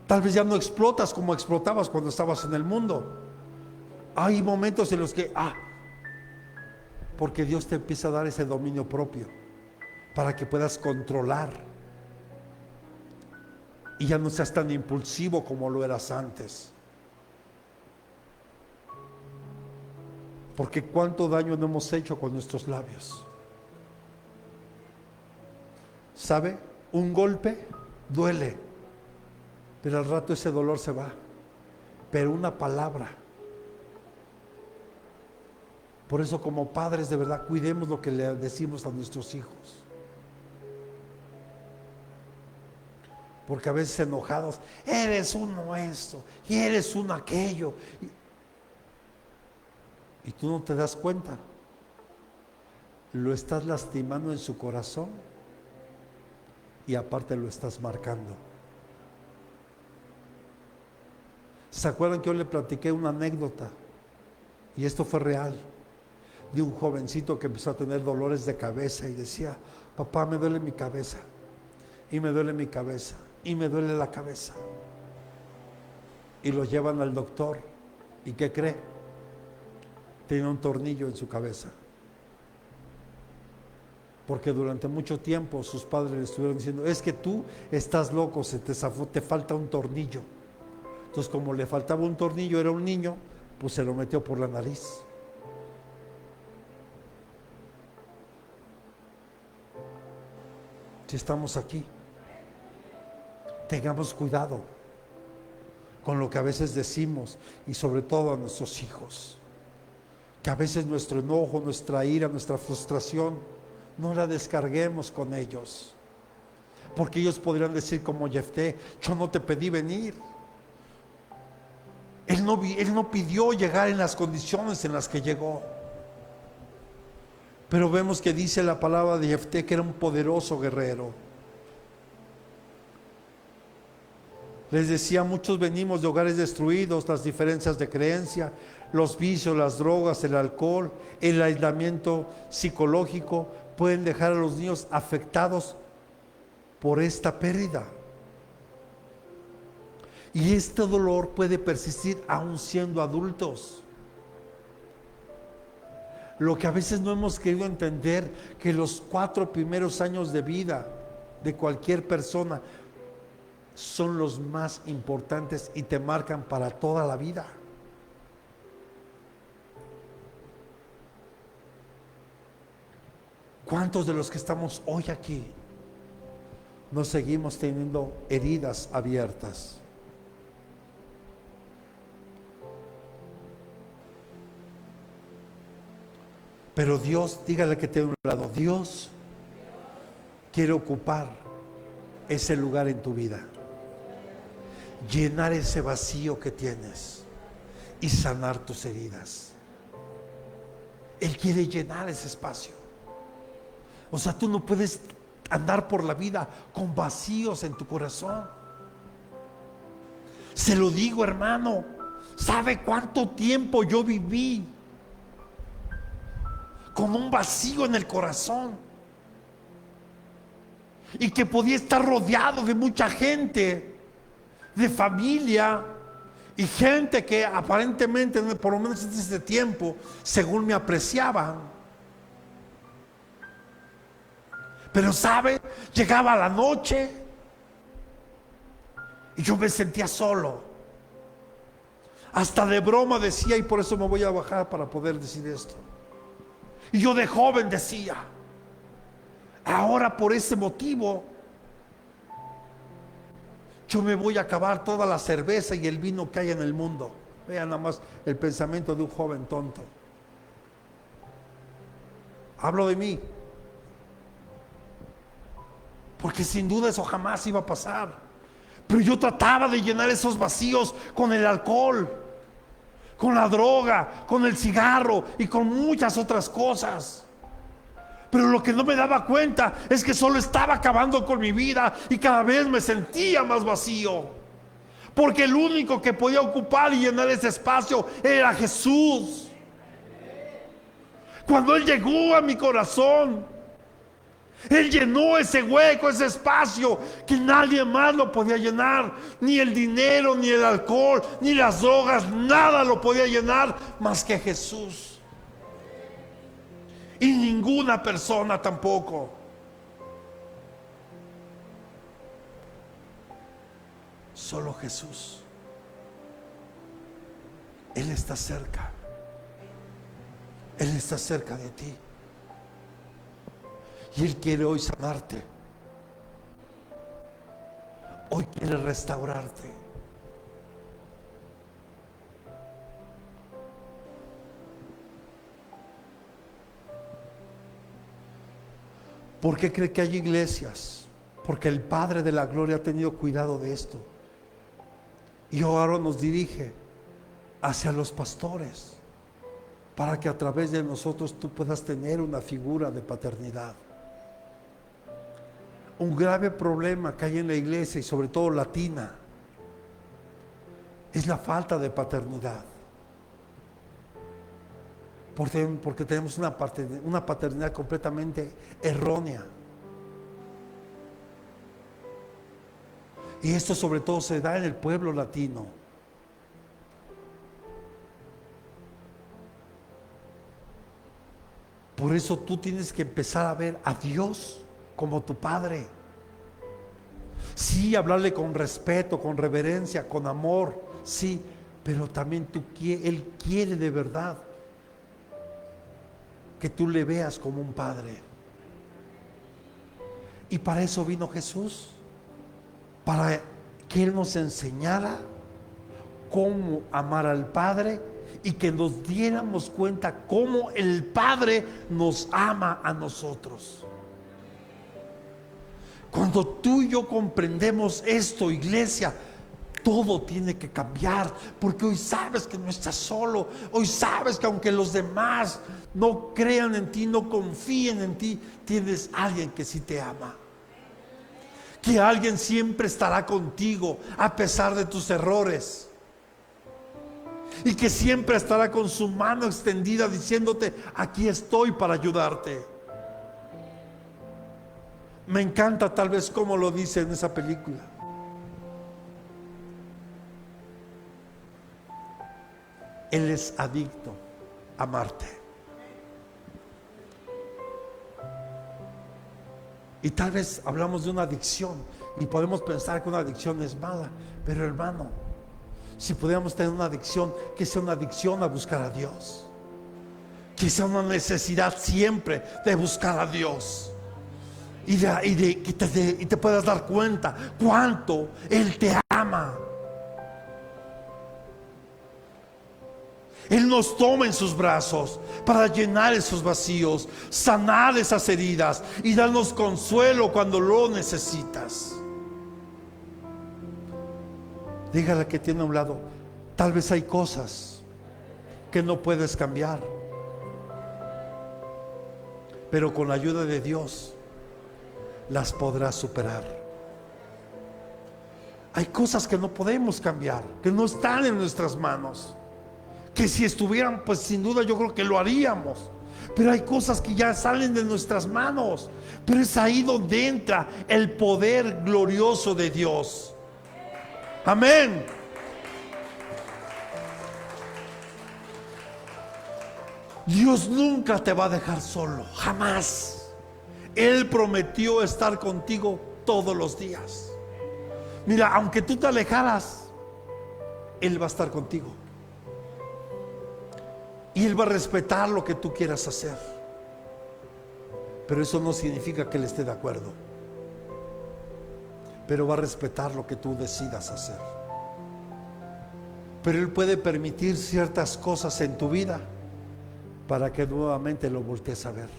Speaker 1: tal vez ya no explotas como explotabas cuando estabas en el mundo. Hay momentos en los que, porque Dios te empieza a dar ese dominio propio para que puedas controlar y ya no seas tan impulsivo como lo eras antes. Porque cuánto daño no hemos hecho con nuestros labios. ¿Sabe? Un golpe duele, pero al rato ese dolor se va. Pero una palabra. Por eso, como padres, de verdad, cuidemos lo que le decimos a nuestros hijos. Porque a veces enojados, eres uno esto y eres uno aquello. Y tú no te das cuenta. Lo estás lastimando en su corazón y aparte lo estás marcando. ¿Se acuerdan que yo le platiqué una anécdota? Y esto fue real. De un jovencito que empezó a tener dolores de cabeza y decía, papá, me duele mi cabeza. Y me duele mi cabeza. Y me duele la cabeza. Y lo llevan al doctor. ¿Y qué cree? Tenía un tornillo en su cabeza. Porque durante mucho tiempo sus padres le estuvieron diciendo, es que tú estás loco, se te zafó, te falta un tornillo. Entonces, como le faltaba un tornillo, era un niño, pues se lo metió por la nariz. Si estamos aquí, tengamos cuidado con lo que a veces decimos y sobre todo a nuestros hijos. Que a veces nuestro enojo, nuestra ira, nuestra frustración, no la descarguemos con ellos. Porque ellos podrían decir como Jefté, yo no te pedí venir. Él no pidió llegar en las condiciones en las que llegó. Pero vemos que dice la palabra de Jefté que era un poderoso guerrero. Les decía, muchos venimos de hogares destruidos, las diferencias de creencia, los vicios, las drogas, el alcohol, el aislamiento psicológico pueden dejar a los niños afectados por esta pérdida. Y este dolor puede persistir aún siendo adultos. Lo que a veces no hemos querido entender, que los 4 primeros años de vida de cualquier persona son los más importantes y te marcan para toda la vida. ¿Cuántos de los que estamos hoy aquí no seguimos teniendo heridas abiertas? Pero Dios, dígale que tiene un lado, Dios quiere ocupar ese lugar en tu vida, llenar ese vacío que tienes y sanar tus heridas. Él quiere llenar ese espacio. O sea, tú no puedes andar por la vida con vacíos en tu corazón. Se lo digo, hermano, ¿sabe cuánto tiempo yo viví con un vacío en el corazón? Y que podía estar rodeado de mucha gente, de familia y gente que aparentemente, por lo menos en este tiempo, según me apreciaban. Pero ¿sabe? Llegaba la noche y yo me sentía solo. Hasta de broma decía, y por eso me voy a bajar para poder decir esto. Y yo de joven decía, ahora por ese motivo yo me voy a acabar toda la cerveza y el vino que hay en el mundo. Vean nada más el pensamiento de un joven tonto. Hablo de mí. Porque sin duda eso jamás iba a pasar. Pero yo trataba de llenar esos vacíos con el alcohol. con la droga, con el cigarro y con muchas otras cosas. Pero lo que no me daba cuenta es que solo estaba acabando con mi vida y cada vez me sentía más vacío. Porque el único que podía ocupar y llenar ese espacio era Jesús. Cuando Él llegó a mi corazón, Él llenó ese hueco, ese espacio que nadie más lo podía llenar. Ni el dinero, ni el alcohol, ni las drogas, nada lo podía llenar más que Jesús. Y ninguna persona tampoco. Solo Jesús. Él está cerca. Él está cerca de ti. Y Él quiere hoy sanarte. Hoy quiere restaurarte. ¿Por qué cree que hay iglesias? Porque el Padre de la Gloria ha tenido cuidado de esto. Y ahora nos dirige hacia los pastores, para que a través de nosotros tú puedas tener una figura de paternidad. Un grave problema que hay en la iglesia, y sobre todo latina, es la falta de paternidad. Porque tenemos una paternidad completamente errónea. Y esto sobre todo se da en el pueblo latino. Por eso tú tienes que empezar a ver a Dios como tu Padre. Sí, hablarle con respeto, con reverencia, con amor, sí, pero también Él quiere de verdad que tú le veas como un Padre. Y para eso vino Jesús, para que Él nos enseñara cómo amar al Padre y que nos diéramos cuenta cómo el Padre nos ama a nosotros. Cuando tú y yo comprendemos esto, iglesia, todo tiene que cambiar, porque hoy sabes que no estás solo. Hoy sabes que aunque los demás no crean en ti, no confíen en ti, tienes alguien que sí te ama. Que alguien siempre estará contigo a pesar de tus errores. Y que siempre estará con su mano extendida diciéndote: aquí estoy para ayudarte. Me encanta tal vez como lo dice en esa película. Él es adicto a amarte. Y tal vez hablamos de una adicción y podemos pensar que una adicción es mala, pero hermano, si pudiéramos tener una adicción, que sea una adicción a buscar a Dios, que sea una necesidad siempre de buscar a Dios, y te puedas dar cuenta cuánto Él te ama. Él nos toma en sus brazos para llenar esos vacíos, sanar esas heridas y darnos consuelo cuando lo necesitas. Dígale al que tiene a un lado: tal vez hay cosas que no puedes cambiar, pero con la ayuda de Dios las podrás superar. Hay cosas que no podemos cambiar, que no están en nuestras manos, que si estuvieran, pues sin duda yo creo que lo haríamos. Pero hay cosas que ya salen de nuestras manos. Pero es ahí donde entra el poder glorioso de Dios. Amén. Dios nunca te va a dejar solo, jamás. Él prometió estar contigo todos los días. Mira, aunque tú te alejaras, Él va a estar contigo. Y Él va a respetar lo que tú quieras hacer. Pero eso no significa que Él esté de acuerdo. Pero va a respetar lo que tú decidas hacer. Pero Él puede permitir ciertas cosas en tu vida para que nuevamente lo voltees a ver.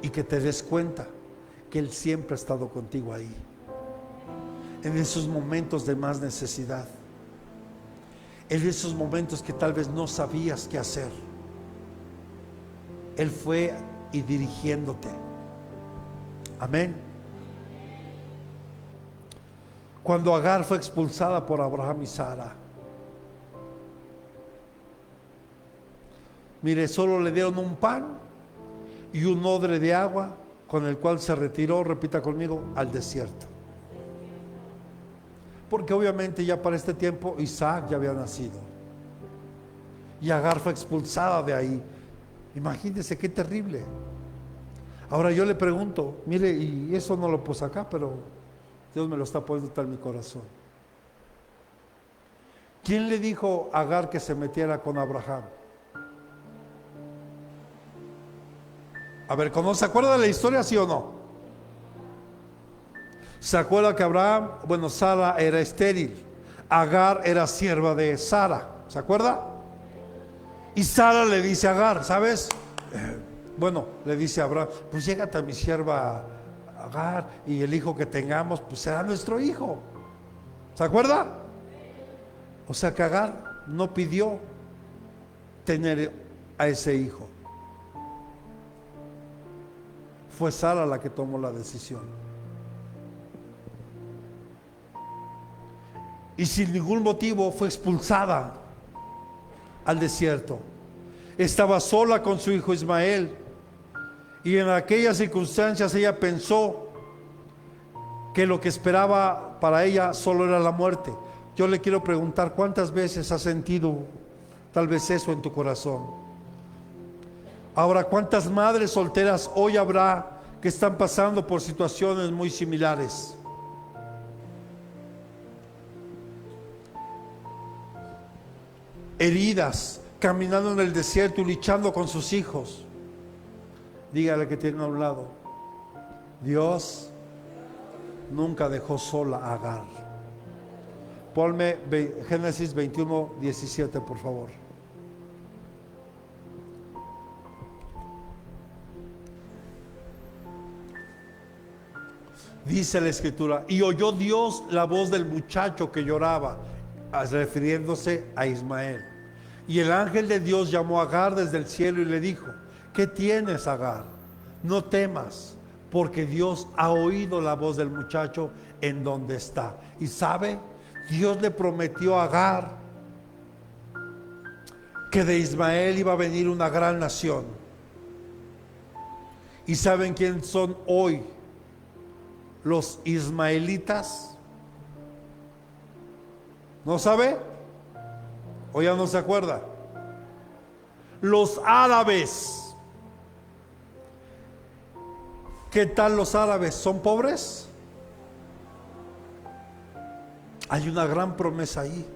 Speaker 1: Y que te des cuenta que Él siempre ha estado contigo ahí, en esos momentos de más necesidad. En esos momentos que tal vez no sabías qué hacer, Él fue y dirigiéndote. Amén. Cuando Agar fue expulsada por Abraham y Sara, mire, solo le dieron un pan y un odre de agua, con el cual se retiró, repita conmigo, al desierto. Porque obviamente ya para este tiempo Isaac ya había nacido. Y Agar fue expulsada de ahí. Imagínense qué terrible. Ahora yo le pregunto, mire, y eso no lo puse acá, pero Dios me lo está poniendo en mi corazón. ¿Quién le dijo a Agar que se metiera con Abraham? A ver, ¿se acuerda de la historia, sí o no? ¿Se acuerda que Sara era estéril? Agar era sierva de Sara, ¿se acuerda? Y Sara le dice a Agar, ¿sabes? Le dice a Abraham, pues llégate a mi sierva Agar y el hijo que tengamos, pues será nuestro hijo. ¿Se acuerda? O sea que Agar no pidió tener a ese hijo. Fue Sara la que tomó la decisión. Y sin ningún motivo fue expulsada al desierto. Estaba sola con su hijo Ismael. Y en aquellas circunstancias ella pensó que lo que esperaba para ella solo era la muerte. Yo le quiero preguntar, ¿cuántas veces has sentido tal vez eso en tu corazón? Ahora, ¿cuántas madres solteras hoy habrá que están pasando por situaciones muy similares? Heridas, caminando en el desierto y luchando con sus hijos. Dígale que tiene a un lado, Dios nunca dejó sola a Agar. Ponme Génesis 21:17, por favor. Dice la escritura, y oyó Dios la voz del muchacho que lloraba, refiriéndose a Ismael. Y el ángel de Dios llamó a Agar desde el cielo y le dijo, ¿qué tienes, Agar? No temas, porque Dios ha oído la voz del muchacho en donde está. Y sabe, Dios le prometió a Agar que de Ismael iba a venir una gran nación. ¿Y saben quién son hoy los ismaelitas? ¿No sabe? ¿O ya no se acuerda? Los árabes. ¿Qué tal los árabes? ¿Son pobres? Hay una gran promesa ahí.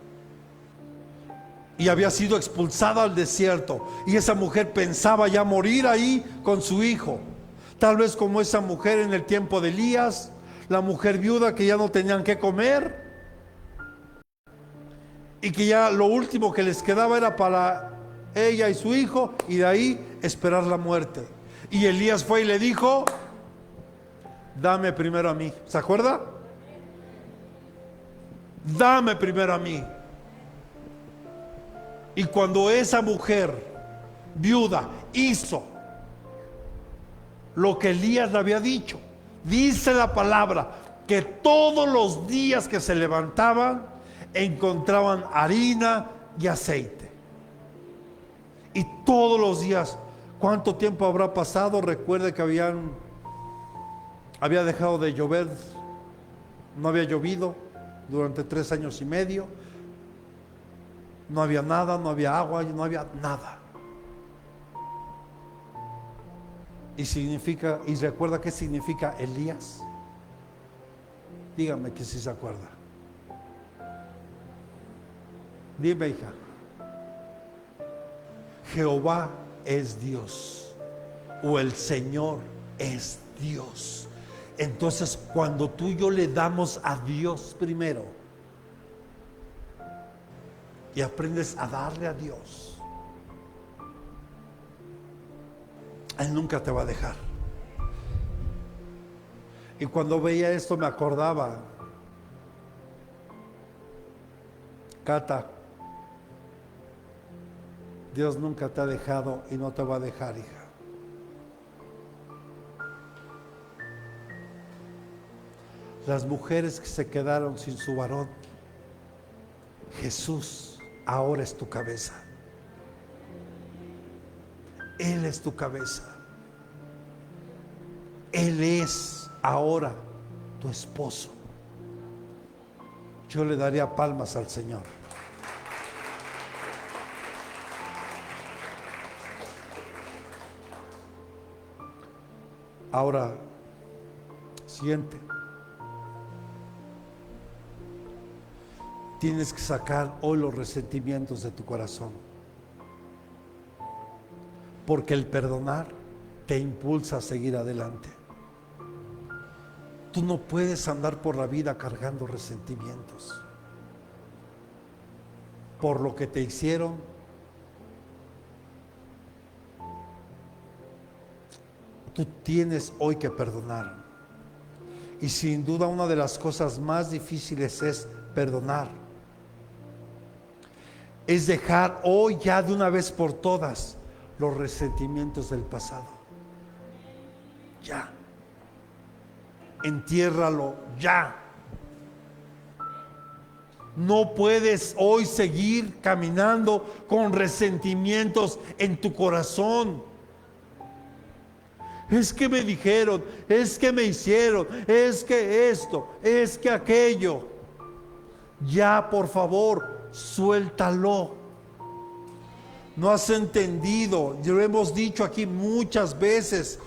Speaker 1: Y había sido expulsada al desierto. Y esa mujer pensaba ya morir ahí con su hijo. Tal vez como esa mujer en el tiempo de Elías, la mujer viuda que ya no tenían que comer. Y que ya lo último que les quedaba era para ella y su hijo, y de ahí esperar la muerte. Y Elías fue y le dijo, dame primero a mí. ¿Se acuerda? Dame primero a mí. Y cuando esa mujer viuda hizo lo que Elías le había dicho, dice la palabra que todos los días que se levantaban encontraban harina y aceite. Y todos los días, ¿cuánto tiempo habrá pasado? Recuerde que había dejado de llover, no había llovido durante 3 años y medio. No había nada, no había agua, no había nada. Y recuerda qué significa Elías. Dígame que si se acuerda. Dime, hija. Jehová es Dios, o el Señor es Dios. Entonces, cuando tú y yo le damos a Dios primero y aprendes a darle a Dios, Él nunca te va a dejar. Y cuando veía esto me acordaba, Cata, Dios nunca te ha dejado y no te va a dejar, hija. Las mujeres que se quedaron sin su varón, Jesús ahora es tu cabeza. Él es tu cabeza. Él es ahora tu esposo. Yo le daría palmas al Señor. Ahora, siguiente. Tienes que sacar hoy los resentimientos de tu corazón. Porque el perdonar te impulsa a seguir adelante. Tú no puedes andar por la vida cargando resentimientos por lo que te hicieron. Tú tienes hoy que perdonar. Y sin duda una de las cosas más difíciles es perdonar. Es dejar hoy ya de una vez por todas los resentimientos del pasado. Ya. Entiérralo ya. No puedes hoy seguir caminando con resentimientos en tu corazón. Es que me dijeron, es que me hicieron, es que esto, es que aquello. Ya, por favor, suéltalo. No has entendido, ya lo hemos dicho aquí muchas veces,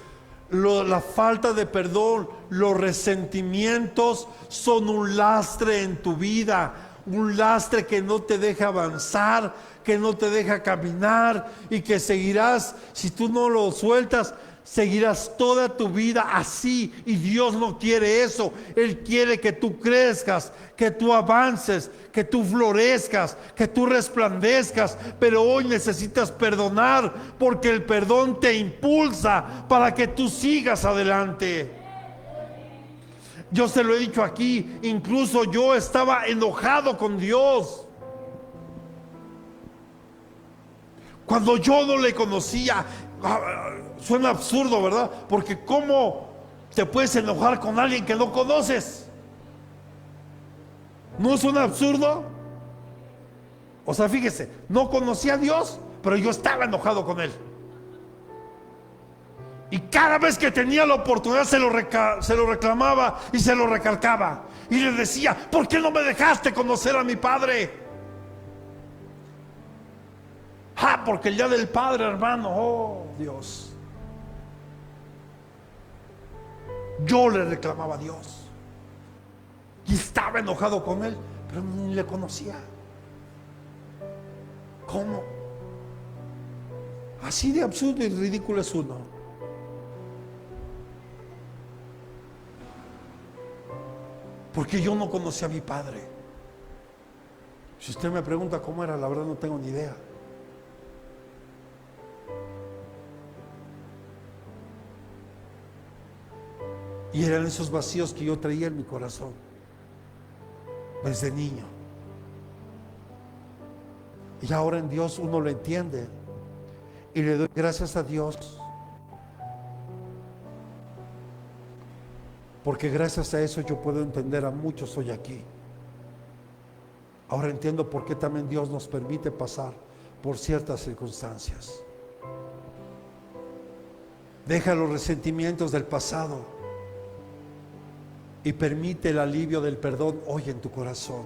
Speaker 1: la falta de perdón, los resentimientos son un lastre en tu vida, un lastre que no te deja avanzar, que no te deja caminar y que seguirás, si tú no lo sueltas, seguirás toda tu vida así, y Dios no quiere eso. Él quiere que tú crezcas, que tú avances, que tú florezcas, que tú resplandezcas. Pero hoy necesitas perdonar, porque el perdón te impulsa para que tú sigas adelante. Yo se lo he dicho aquí, incluso yo estaba enojado con Dios cuando yo no le conocía. Suena absurdo, ¿verdad? Porque ¿cómo te puedes enojar con alguien que no conoces? ¿No suena absurdo? O sea, fíjese, no conocía a Dios, pero yo estaba enojado con Él. Y cada vez que tenía la oportunidad se lo reclamaba y se lo recalcaba. Y le decía, ¿por qué no me dejaste conocer a mi Padre? Porque el día del Padre, hermano, oh Dios. Yo le reclamaba a Dios y estaba enojado con Él, pero ni le conocía. ¿Cómo? Así de absurdo y ridículo es uno. Porque yo no conocía a mi Padre. Si usted me pregunta cómo era, la verdad no tengo ni idea. Y eran esos vacíos que yo traía en mi corazón desde niño. Y ahora en Dios uno lo entiende. Y le doy gracias a Dios. Porque gracias a eso yo puedo entender a muchos hoy aquí. Ahora entiendo por qué también Dios nos permite pasar por ciertas circunstancias. Deja los resentimientos del pasado y permite el alivio del perdón hoy en tu corazón.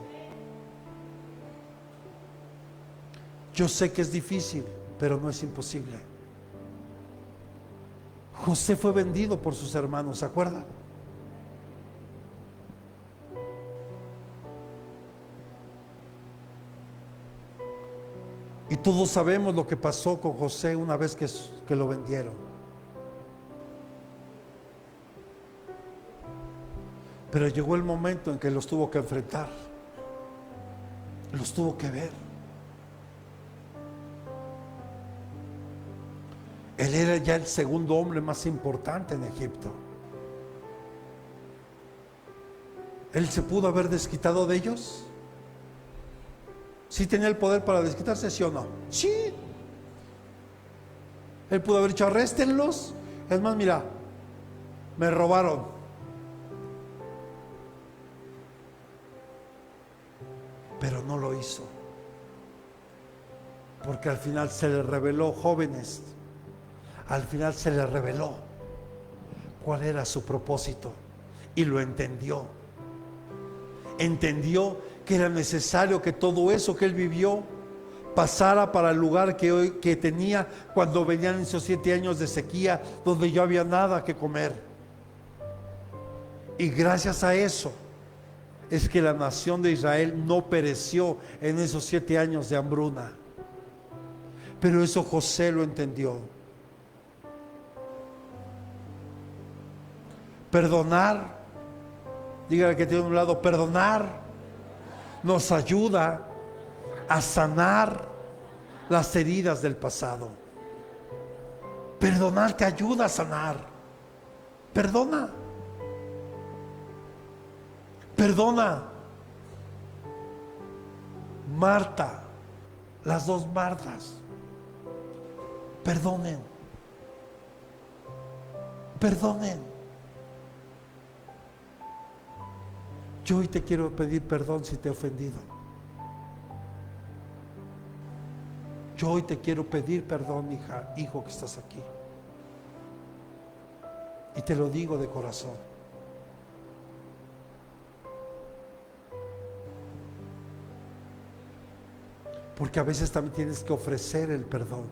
Speaker 1: Yo sé que es difícil, pero no es imposible. José fue vendido por sus hermanos, ¿se acuerdan? Y todos sabemos lo que pasó con José una vez que lo vendieron. Pero llegó el momento en que los tuvo que enfrentar, los tuvo que ver. Él era ya el segundo hombre más importante en Egipto. ¿Él se pudo haber desquitado de ellos? ¿Sí tenía el poder para desquitarse, sí o no? Sí. Él pudo haber dicho, arréstenlos. Es más, mira, me robaron. Pero no lo hizo. Porque al final se le reveló, jóvenes, al final se le reveló cuál era su propósito. Y lo entendió. Entendió que era necesario que todo eso que él vivió pasara para el lugar que tenía cuando venían esos 7 años de sequía, donde ya había nada que comer. Y gracias a eso es que la nación de Israel no pereció en esos 7 años de hambruna. Pero eso José lo entendió. Perdonar, dígale que tiene a un lado, perdonar nos ayuda a sanar las heridas del pasado. Perdonar te ayuda a sanar. Perdona. Perdona. Marta, las 2 Martas, perdonen. Perdonen. Yo hoy te quiero pedir perdón si te he ofendido. Yo hoy te quiero pedir perdón, hija, hijo que estás aquí. Y te lo digo de corazón. Porque a veces también tienes que ofrecer el perdón.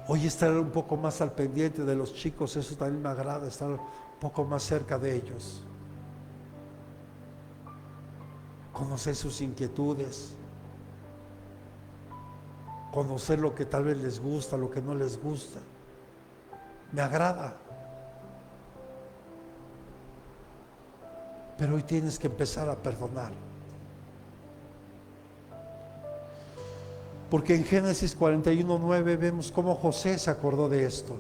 Speaker 1: Hoy estar un poco más al pendiente de los chicos, eso también me agrada, estar un poco más cerca de ellos. Conocer sus inquietudes, conocer lo que tal vez les gusta, lo que no les gusta. Me agrada. Pero hoy tienes que empezar a perdonar. Porque en Génesis 41:9 vemos cómo José se acordó de esto.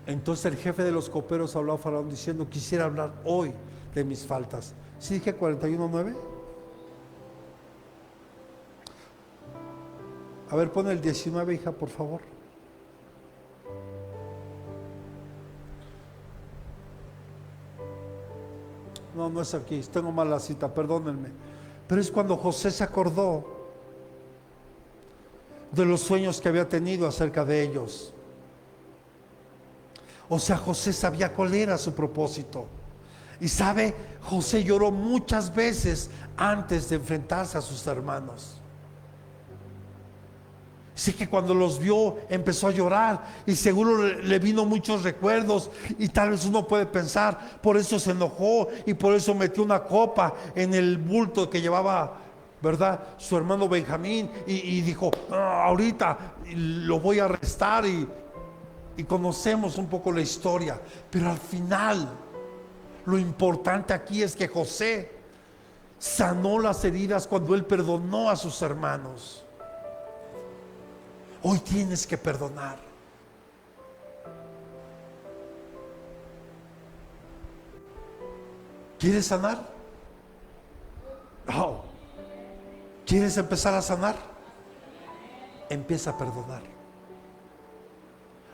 Speaker 1: Entonces el jefe de los coperos habló a Faraón diciendo, quisiera hablar hoy de mis faltas. ¿Sí dije 41:9? A ver, pon el 19, hija, por favor. No, no es aquí, tengo mala cita, perdónenme. Pero es cuando José se acordó de los sueños que había tenido acerca de ellos. O sea, José sabía cuál era su propósito. Y sabe, José lloró muchas veces antes de enfrentarse a sus hermanos. Así que cuando los vio empezó a llorar y seguro le vino muchos recuerdos y tal vez uno puede pensar, por eso se enojó y por eso metió una copa en el bulto que llevaba, ¿verdad?, su hermano Benjamín y dijo, ahorita lo voy a arrestar y conocemos un poco la historia. Pero al final lo importante aquí es que José sanó las heridas cuando él perdonó a sus hermanos. Hoy tienes que perdonar. ¿Quieres sanar? Oh. ¿Quieres empezar a sanar? Empieza a perdonar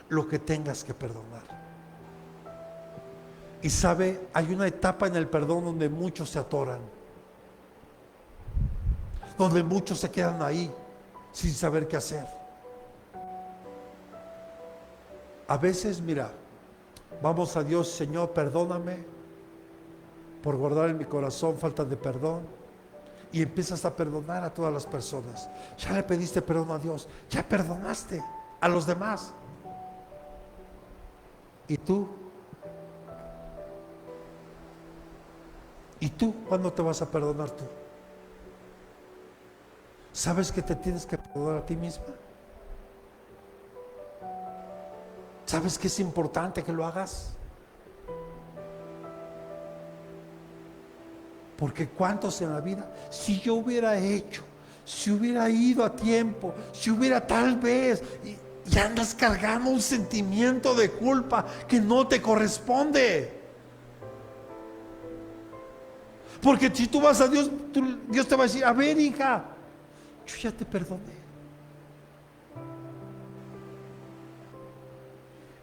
Speaker 1: lo que tengas que perdonar. Y sabe, hay una etapa en el perdón donde muchos se atoran, donde muchos se quedan ahí sin saber qué hacer. A veces, mira, vamos a Dios, Señor, perdóname por guardar en mi corazón falta de perdón. Y empiezas a perdonar a todas las personas. Ya le pediste perdón a Dios, ya perdonaste a los demás. ¿Y tú? ¿Y tú cuándo te vas a perdonar tú? ¿Sabes que te tienes que perdonar a ti misma? ¿Sabes que es importante que lo hagas? Porque cuántos en la vida, si yo hubiera hecho, si hubiera ido a tiempo, si hubiera tal vez, y andas cargando un sentimiento de culpa que no te corresponde. Porque si tú vas a Dios, Dios te va a decir, a ver, hija, yo ya te perdoné.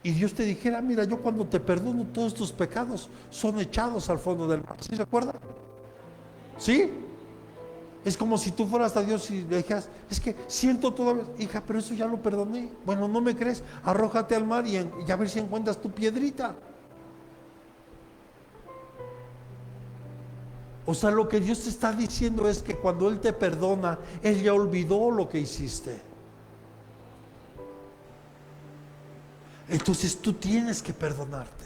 Speaker 1: Y Dios te dijera, mira, yo cuando te perdono, todos tus pecados son echados al fondo del mar. ¿Sí recuerdan? ¿Sí? Es como si tú fueras a Dios y le dijeras, es que siento todavía, hija, pero eso ya lo perdoné. Bueno, ¿no me crees? Arrójate al mar y a ver si encuentras tu piedrita. O sea, lo que Dios te está diciendo es que cuando Él te perdona, Él ya olvidó lo que hiciste. Entonces tú tienes que perdonarte.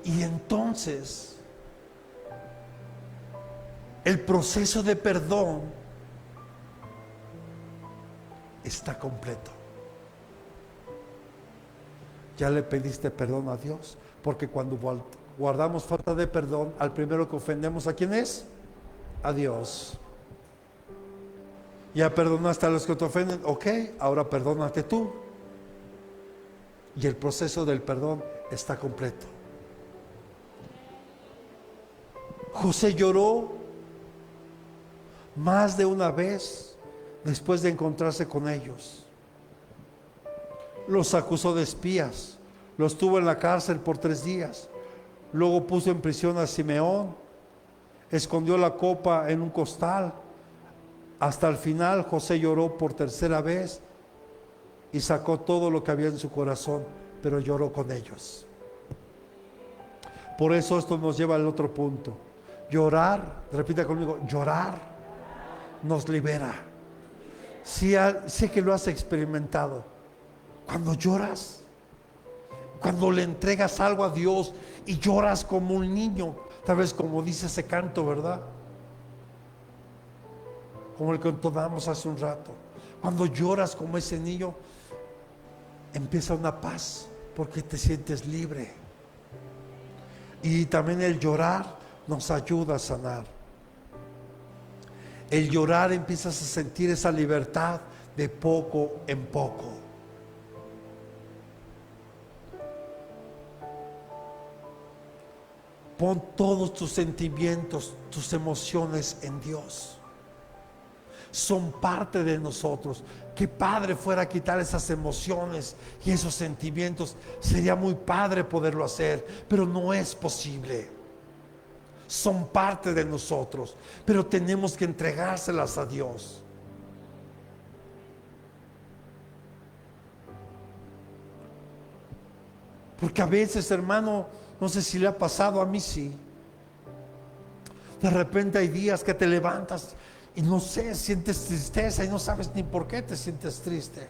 Speaker 1: Y entonces el proceso de perdón está completo. Ya le pediste perdón a Dios, porque cuando guardamos falta de perdón, al primero que ofendemos, ¿a quién es? A Dios. Ya perdonaste a los que te ofenden, ok, ahora perdónate tú. Y el proceso del perdón está completo. José lloró más de una vez después de encontrarse con ellos. Los acusó de espías, los tuvo en la cárcel por 3 días. Luego puso en prisión a Simeón, escondió la copa en un costal. Hasta el final José lloró por 3.ª vez y sacó todo lo que había en su corazón, pero lloró con ellos. Por eso esto nos lleva al otro punto. Llorar, repita conmigo, llorar nos libera. Sí, sé que lo has experimentado. Cuando lloras, cuando le entregas algo a Dios y lloras como un niño, tal vez como dice ese canto, ¿verdad? Como el que entonamos hace un rato. Cuando lloras como ese niño, empieza una paz, porque te sientes libre. Y también el llorar nos ayuda a sanar. El llorar, empiezas a sentir esa libertad de poco en poco. Pon todos tus sentimientos, tus emociones en Dios. Son parte de nosotros. Qué padre fuera quitar esas emociones y esos sentimientos. Sería muy padre poderlo hacer, pero no es posible. Son parte de nosotros, pero tenemos que entregárselas a Dios. Porque a veces, hermano, no sé si le ha pasado, a mí sí. De repente hay días que te levantas y no sé, sientes tristeza y no sabes ni por qué te sientes triste.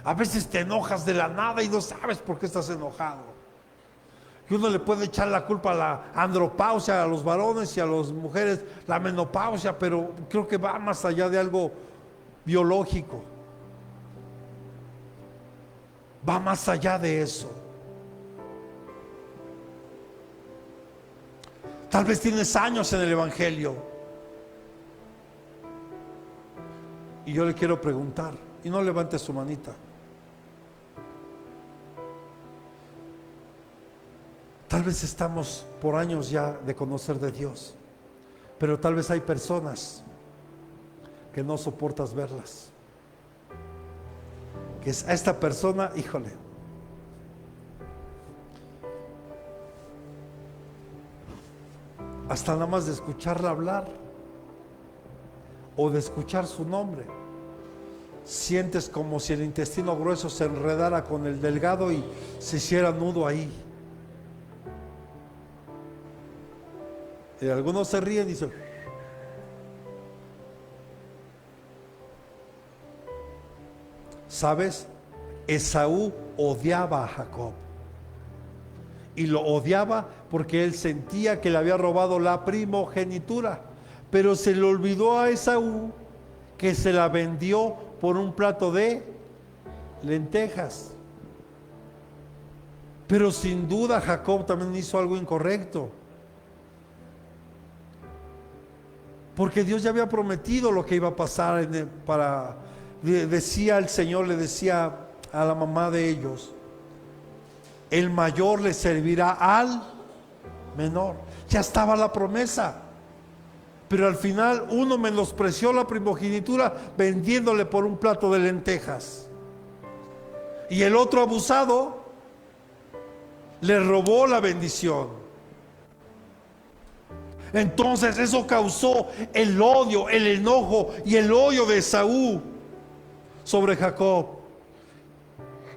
Speaker 1: A veces te enojas de la nada y no sabes por qué estás enojado. Y uno le puede echar la culpa a la andropausia, a los varones y a las mujeres, la menopausia, pero creo que va más allá de algo biológico. Va más allá de eso. Tal vez tienes años en el Evangelio. Y yo le quiero preguntar, y no levante su manita. Tal vez estamos por años ya de conocer de Dios, pero tal vez hay personas que no soportas verlas. Que es a esta persona, híjole, hasta nada más de escucharla hablar o de escuchar su nombre, sientes como si el intestino grueso se enredara con el delgado y se hiciera nudo ahí. Y algunos se ríen y dicen, ¿sabes? Esaú odiaba a Jacob. Y lo odiaba porque él sentía que le había robado la primogenitura. Pero se le olvidó a Esaú que se la vendió por un plato de lentejas. Pero sin duda Jacob también hizo algo incorrecto. Porque Dios ya había prometido lo que iba a pasar decía el Señor, le decía a la mamá de ellos, el mayor le servirá al menor. Ya estaba la promesa. Pero al final uno menospreció la primogenitura vendiéndole por un plato de lentejas. Y el otro abusado le robó la bendición. Entonces eso causó el odio, el enojo y el odio de Esaú sobre Jacob.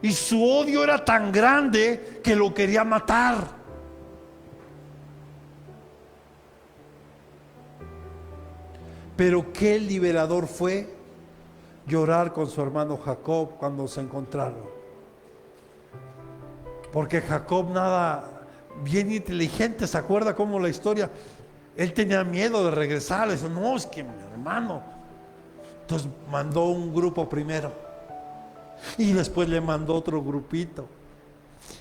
Speaker 1: Y su odio era tan grande que lo quería matar. Pero qué liberador fue llorar con su hermano Jacob cuando se encontraron. Porque Jacob, nada, bien inteligente, ¿se acuerda cómo la historia? Él tenía miedo de regresar, le dijo, no, es que mi hermano. Entonces mandó un grupo primero y después le mandó otro grupito.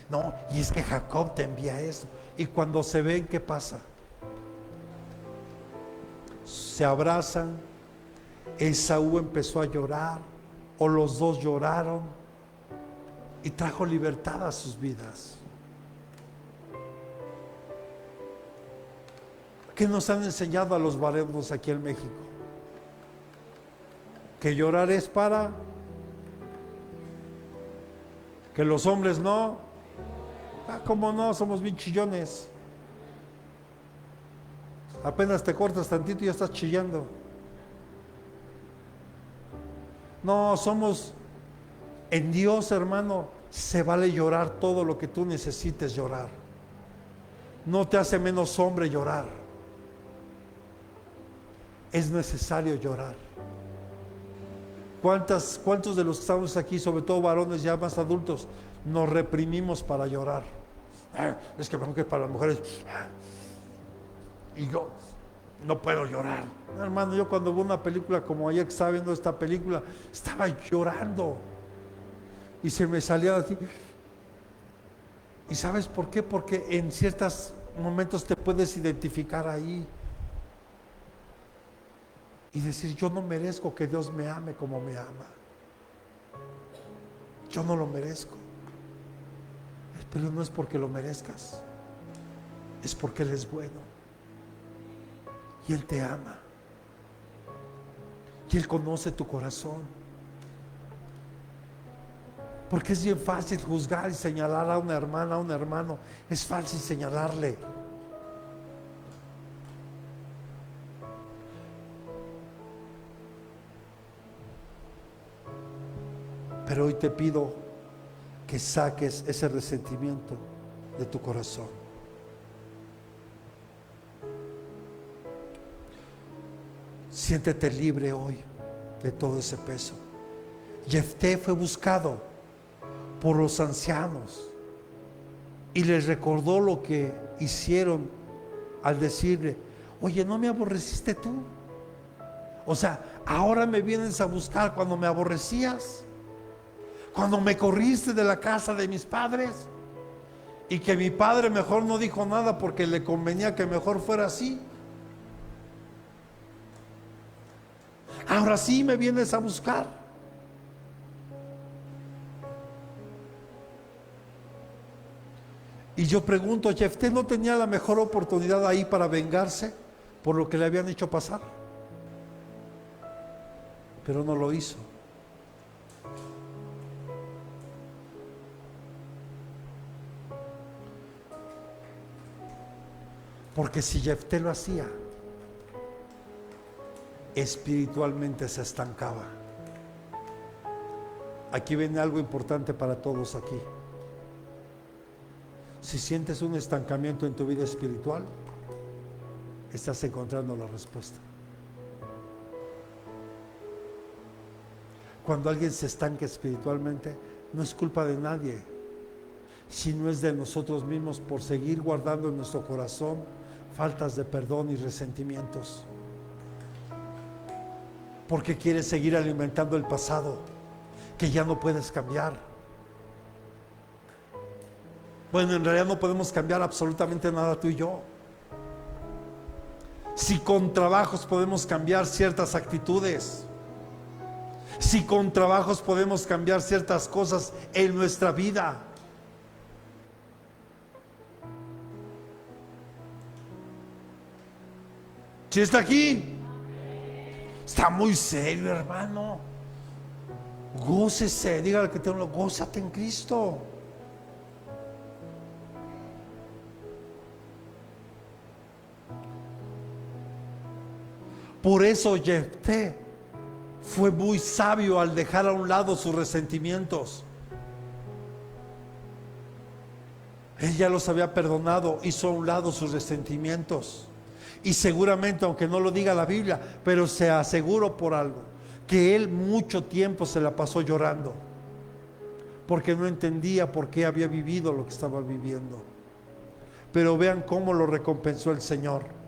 Speaker 1: No, y es que Jacob te envía eso. Y cuando se ven, ¿qué pasa? Se abrazan. Esaú empezó a llorar, o los dos lloraron, y trajo libertad a sus vidas. ¿Qué nos han enseñado a los varones aquí en México? Que llorar es para, que los hombres no. ¿Cómo no? Somos bien chillones. Apenas te cortas tantito y ya estás chillando. No, somos en Dios, hermano, se vale llorar todo lo que tú necesites llorar. No te hace menos hombre llorar. Es necesario llorar. ¿Cuántos de los que estamos aquí, sobre todo varones ya más adultos, nos reprimimos para llorar? Es que mejor que para las mujeres. Y yo no puedo llorar. Hermano, yo cuando veo una película como ayer que estaba viendo esta película, estaba llorando. Y se me salía así. ¿Y sabes por qué? Porque en ciertos momentos te puedes identificar ahí. Y decir, yo no merezco que Dios me ame como me ama. Yo no lo merezco. Pero no es porque lo merezcas. Es porque Él es bueno. Y Él te ama. Y Él conoce tu corazón. Porque es bien fácil juzgar y señalar a una hermana, a un hermano. Es fácil señalarle. Pero hoy te pido que saques ese resentimiento de tu corazón. Siéntete libre hoy de todo ese peso. Jefté fue buscado por los ancianos y les recordó lo que hicieron al decirle, oye, ¿no me aborreciste tú? O sea, ahora me vienes a buscar cuando me aborrecías, cuando me corriste de la casa de mis padres, y que mi padre mejor no dijo nada porque le convenía que mejor fuera así. Ahora sí me vienes a buscar. Y yo pregunto, ¿Jefté no tenía la mejor oportunidad ahí para vengarse por lo que le habían hecho pasar? Pero no lo hizo. Porque si Jefté lo hacía, espiritualmente se estancaba. Aquí viene algo importante para todos aquí. Si sientes un estancamiento en tu vida espiritual, estás encontrando la respuesta. Cuando alguien se estanca espiritualmente, no es culpa de nadie, sino es de nosotros mismos por seguir guardando en nuestro corazón faltas de perdón y resentimientos. Porque quieres seguir alimentando el pasado que ya no puedes cambiar. Bueno, en realidad no podemos cambiar absolutamente nada tú y yo. Si con trabajos podemos cambiar ciertas actitudes, si con trabajos podemos cambiar ciertas cosas en nuestra vida. ¿Sí está aquí? Está muy serio, hermano. Gócese, dígale que te lo, gózate en Cristo. Por eso Jefté fue muy sabio al dejar a un lado sus resentimientos. Él ya los había perdonado, hizo a un lado sus resentimientos. Y seguramente, aunque no lo diga la Biblia, pero se aseguró por algo, que él mucho tiempo se la pasó llorando, porque no entendía por qué había vivido lo que estaba viviendo. Pero vean cómo lo recompensó el Señor.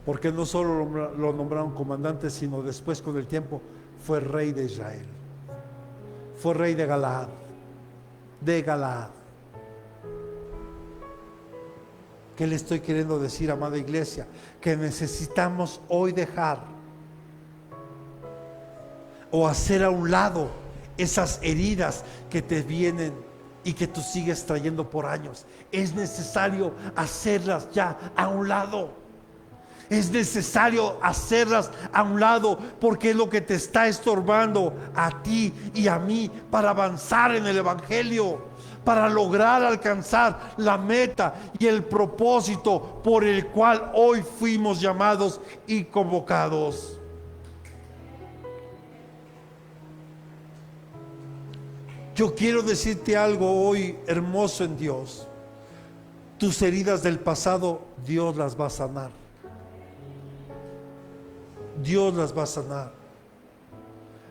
Speaker 1: Porque no solo lo nombraron comandante, sino después, con el tiempo, fue rey de Israel. Fue rey de Galaad. De Galaad. ¿Qué le estoy queriendo decir, amada iglesia? Que necesitamos hoy dejar o hacer a un lado esas heridas que te vienen y que tú sigues trayendo por años. Es necesario hacerlas ya a un lado. Es necesario hacerlas a un lado, porque es lo que te está estorbando a ti y a mí para avanzar en el Evangelio, para lograr alcanzar la meta y el propósito por el cual hoy fuimos llamados y convocados. Yo quiero decirte algo hoy hermoso en Dios. Tus heridas del pasado, Dios las va a sanar. Dios las va a sanar.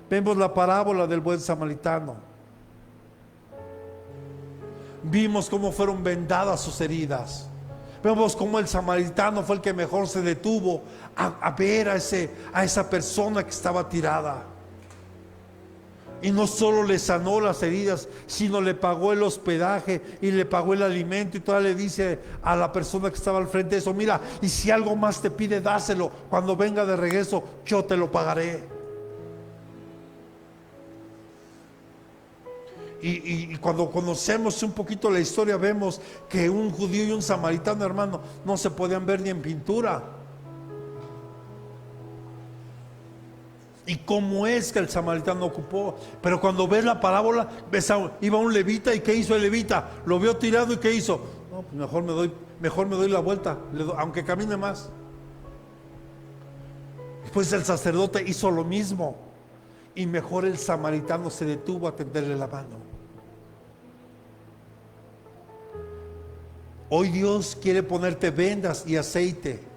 Speaker 1: Vemos la parábola del buen samaritano. Vimos cómo fueron vendadas sus heridas. Vemos cómo el samaritano fue el que mejor se detuvo a ver a esa persona que estaba tirada. Y no solo le sanó las heridas, sino le pagó el hospedaje y le pagó el alimento. Y todavía le dice a la persona que estaba al frente de eso: mira, y si algo más te pide, dáselo. Cuando venga de regreso, yo te lo pagaré. Y cuando conocemos un poquito la historia, vemos que un judío y un samaritano, hermano, no se podían ver ni en pintura. Y cómo es que el samaritano ocupó. Pero cuando ves la parábola, ves iba un levita. ¿Y qué hizo el levita? Lo vio tirado, ¿y qué hizo? No, pues mejor me doy la vuelta, aunque camine más. Después el sacerdote hizo lo mismo, y mejor el samaritano se detuvo a tenderle la mano. Hoy Dios quiere ponerte vendas y aceite,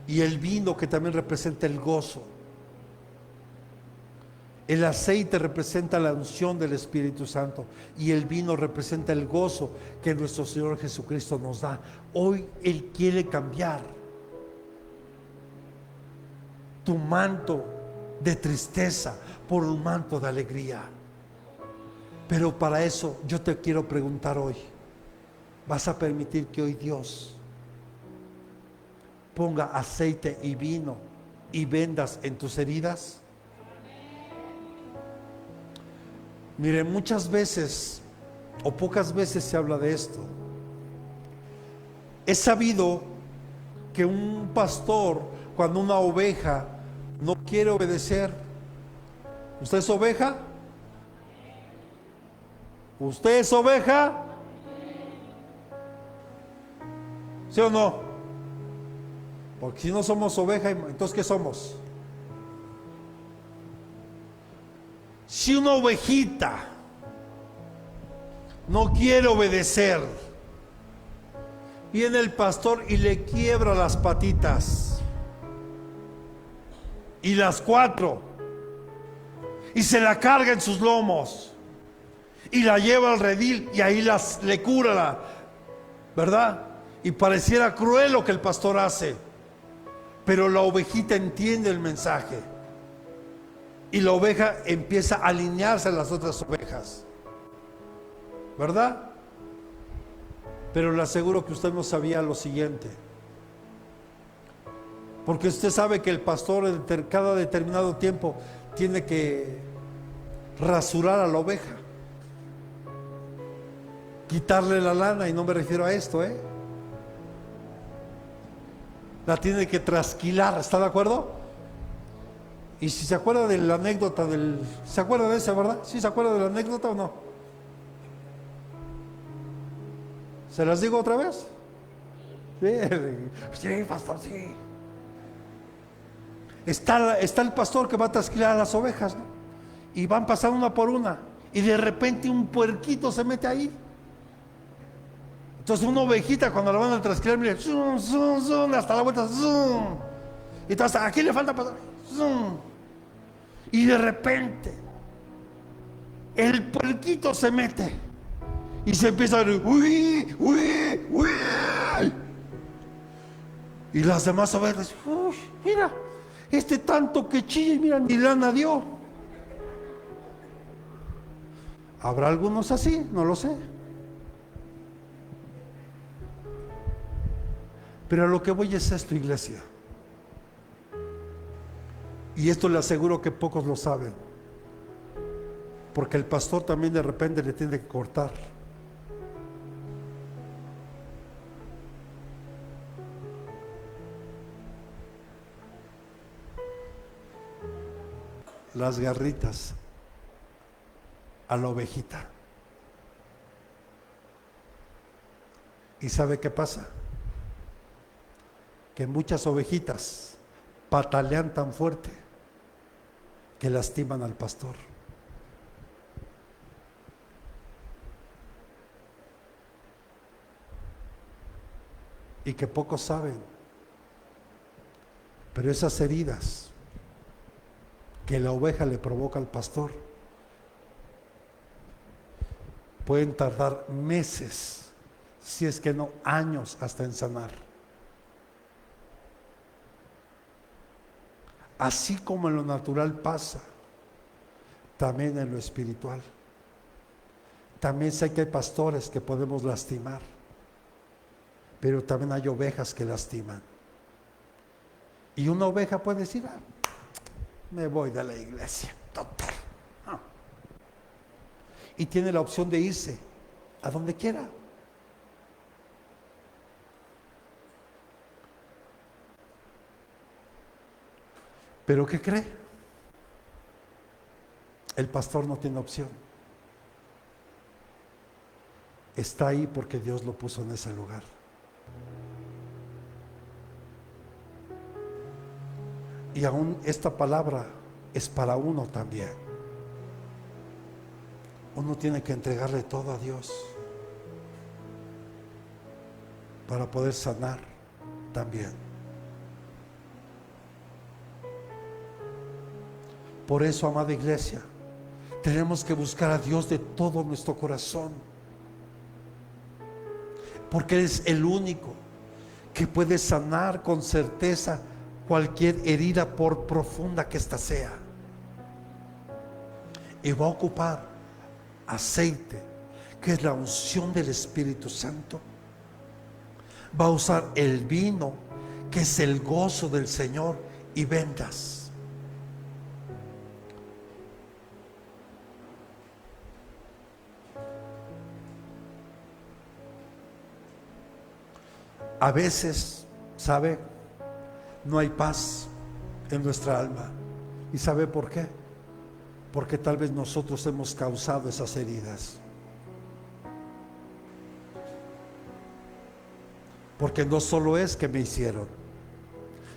Speaker 1: y el vino, que también representa el gozo. El aceite representa la unción del Espíritu Santo, y el vino representa el gozo que nuestro Señor Jesucristo nos da. Hoy Él quiere cambiar tu manto de tristeza por un manto de alegría. Pero para eso yo te quiero preguntar hoy: ¿vas a permitir que hoy Dios ponga aceite y vino y vendas en tus heridas? Mire, muchas veces o pocas veces se habla de esto. Es sabido que un pastor, cuando una oveja no quiere obedecer. ¿Usted es oveja? ¿Usted es oveja? ¿Sí o no? Porque si no somos oveja, entonces ¿qué somos? Si una ovejita no quiere obedecer, viene el pastor y le quiebra las patitas, y las 4, y se la carga en sus lomos, y la lleva al redil, y ahí le cura, ¿verdad? Y pareciera cruel lo que el pastor hace, pero la ovejita entiende el mensaje. y la oveja empieza a alinearse a las otras ovejas, ¿verdad? Pero le aseguro que usted no sabía lo siguiente, porque usted sabe que el pastor cada determinado tiempo tiene que rasurar a la oveja, quitarle la lana, y no me refiero a esto, la tiene que trasquilar, ¿está de acuerdo? Y si se acuerda de la anécdota ¿se acuerda de esa, verdad? ¿Sí se acuerda de la anécdota o no? ¿Se las digo otra vez? Sí, pastor, sí. Está el pastor que va a trasquilar a las ovejas, ¿no? Y van pasando una por una, y de repente un puerquito se mete ahí. Entonces una ovejita, cuando la van a trasquilar, mire, zum, zum, zum, hasta la vuelta, zum. Y entonces aquí le falta pasar, zum. Y de repente el puerquito se mete y se empieza a decir, uy, uy, uy. Y las demás ovejas, uy, mira, tanto que chilla, mira, ni lana dio. ¿Habrá algunos así? No lo sé. Pero a lo que voy es esto, iglesia. Y esto le aseguro que pocos lo saben, porque el pastor también de repente le tiene que cortar. Las garritas a la ovejita. ¿Y sabe qué pasa? Que muchas ovejitas patalean tan fuerte que lastiman al pastor. Y que pocos saben, pero esas heridas que la oveja le provoca al pastor pueden tardar meses, si es que no años, hasta en sanar. Así como en lo natural pasa, también en lo espiritual. También sé que hay pastores que podemos lastimar, pero también hay ovejas que lastiman. Y una oveja puede decir, me voy de la iglesia, total. Y tiene la opción de irse a donde quiera. ¿Pero qué cree? El pastor no tiene opción. Está ahí porque Dios lo puso en ese lugar. Y aún esta palabra es para uno también. Uno tiene que entregarle todo a Dios para poder sanar también. Por eso, amada iglesia, tenemos que buscar a Dios de todo nuestro corazón, porque Él es el único que puede sanar con certeza cualquier herida, por profunda que ésta sea. Y va a ocupar aceite, que es la unción del Espíritu Santo. Va a usar el vino, que es el gozo del Señor, y vendas. A veces, ¿sabe? No hay paz en nuestra alma. ¿Y sabe por qué? Porque tal vez nosotros hemos causado esas heridas. Porque no solo es que me hicieron,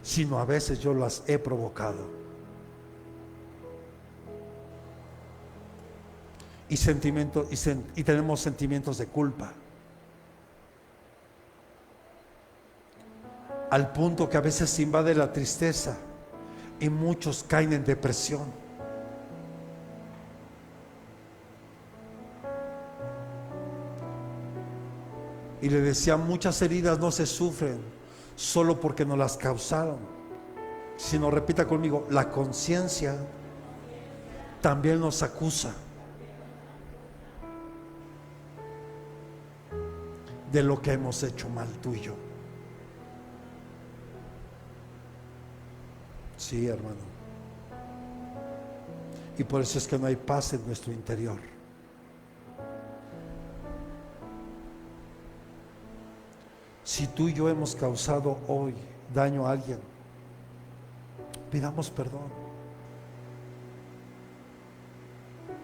Speaker 1: sino a veces yo las he provocado. Y tenemos sentimientos de culpa. Al punto que a veces se invade la tristeza y muchos caen en depresión. Y le decía, muchas heridas no se sufren solo porque nos las causaron, sino, repita conmigo, la conciencia también nos acusa de lo que hemos hecho mal tú y yo. Sí, hermano. Y por eso es que no hay paz en nuestro interior. Si tú y yo hemos causado hoy daño a alguien, pidamos perdón.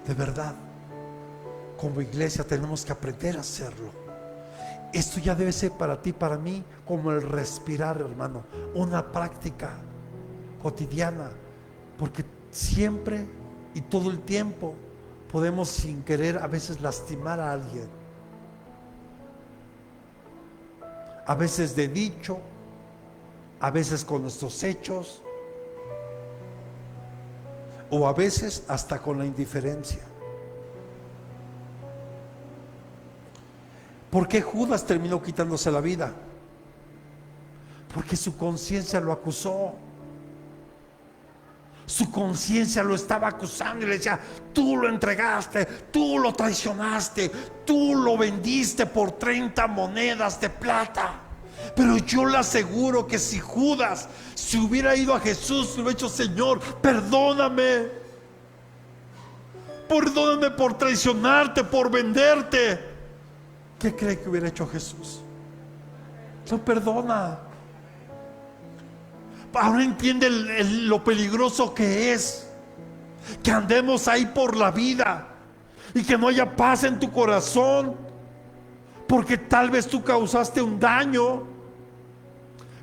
Speaker 1: De verdad, como iglesia tenemos que aprender a hacerlo. Esto ya debe ser para ti, para mí, como el respirar, hermano, una práctica cotidiana, porque siempre y todo el tiempo podemos sin querer a veces lastimar a alguien, a veces de dicho, a veces con nuestros hechos, o a veces hasta con la indiferencia. ¿Por qué Judas terminó quitándose la vida? Porque su conciencia lo acusó. Su conciencia lo estaba acusando y le decía: tú lo entregaste, tú lo traicionaste, tú lo vendiste por 30 monedas de plata. Pero yo le aseguro que si Judas se hubiera ido a Jesús, le hubiera dicho: Señor, perdóname por traicionarte, por venderte, ¿qué cree que hubiera hecho Jesús? Lo perdona. Ahora entiende lo peligroso que es que andemos ahí por la vida y que no haya paz en tu corazón, porque tal vez tú causaste un daño,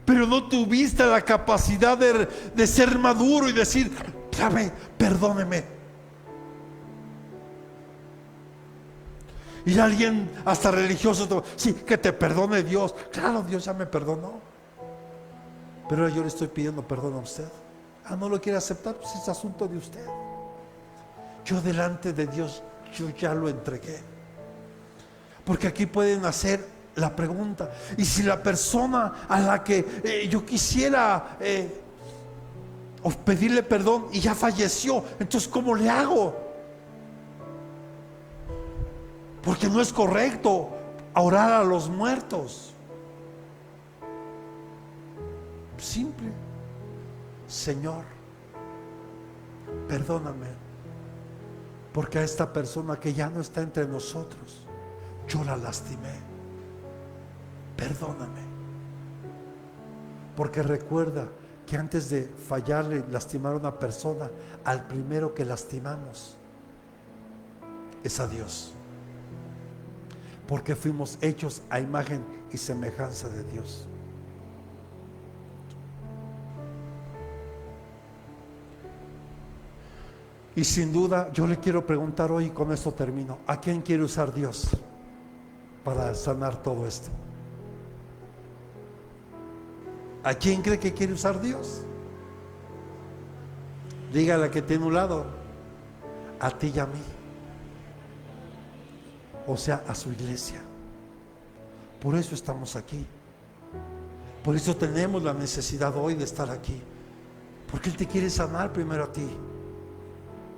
Speaker 1: pero no tuviste la capacidad de ser maduro y decir: sabe, perdóneme. Y alguien hasta religioso: sí, que te perdone Dios. Claro, Dios ya me perdonó, pero yo le estoy pidiendo perdón a usted. No lo quiere aceptar, pues es asunto de usted. Yo delante de Dios, yo ya lo entregué. Porque aquí pueden hacer la pregunta: y si la persona a la que yo quisiera pedirle perdón y ya falleció, entonces ¿cómo le hago? Porque no es correcto orar a los muertos. Simple: Señor, perdóname, porque a esta persona que ya no está entre nosotros, yo la lastimé. Perdóname. Porque recuerda que antes de fallarle, lastimar a una persona, al primero que lastimamos es a Dios, porque fuimos hechos a imagen y semejanza de Dios. Y sin duda yo le quiero preguntar hoy, y con esto termino: ¿a quién quiere usar Dios para sanar todo esto? ¿A quién cree que quiere usar Dios? Dígale a que tiene un lado: a ti y a mí. O sea, a su iglesia. Por eso estamos aquí. Por eso tenemos la necesidad hoy de estar aquí. Porque Él te quiere sanar primero a ti,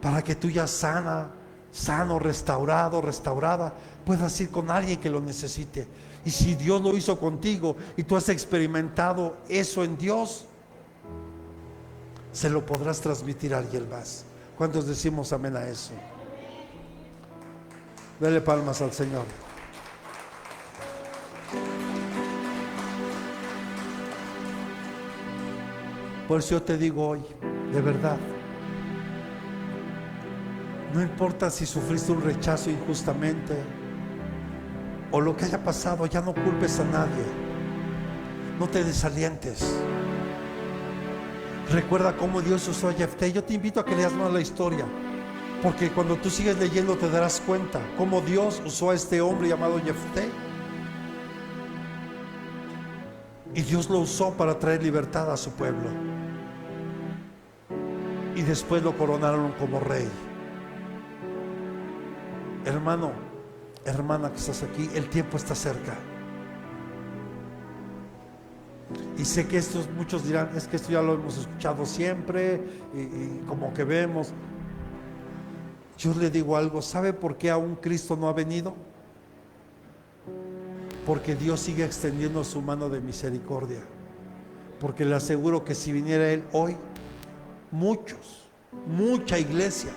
Speaker 1: para que tú ya sano, restaurado, restaurada, puedas ir con alguien que lo necesite. Y si Dios lo hizo contigo y tú has experimentado eso en Dios, se lo podrás transmitir a alguien más. ¿Cuántos decimos amén a eso? Dele palmas al Señor. Por eso yo te digo hoy, de verdad, no importa si sufriste un rechazo injustamente o lo que haya pasado, ya no culpes a nadie. No te desalientes. Recuerda cómo Dios usó a Jefté. Yo te invito a que leas más la historia, porque cuando tú sigues leyendo te darás cuenta cómo Dios usó a este hombre llamado Jefté, y Dios lo usó para traer libertad a su pueblo, y después lo coronaron como rey. Hermano, hermana que estás aquí, el tiempo está cerca. Y sé que muchos dirán: es que esto ya lo hemos escuchado siempre y como que vemos. Yo le digo algo, ¿sabe por qué aún Cristo no ha venido? Porque Dios sigue extendiendo su mano de misericordia. Porque le aseguro que si viniera Él hoy, mucha iglesia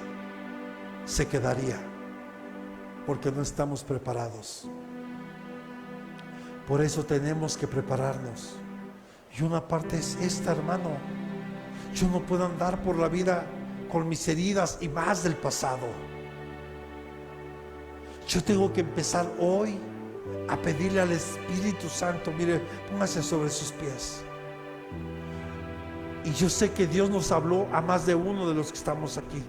Speaker 1: se quedaría, porque no estamos preparados. Por eso tenemos que prepararnos. Y una parte es esta, hermano. Yo no puedo andar por la vida con mis heridas y más del pasado. Yo tengo que empezar hoy a pedirle al Espíritu Santo, mire, póngase sobre sus pies. Y yo sé que Dios nos habló a más de uno de los que estamos aquí.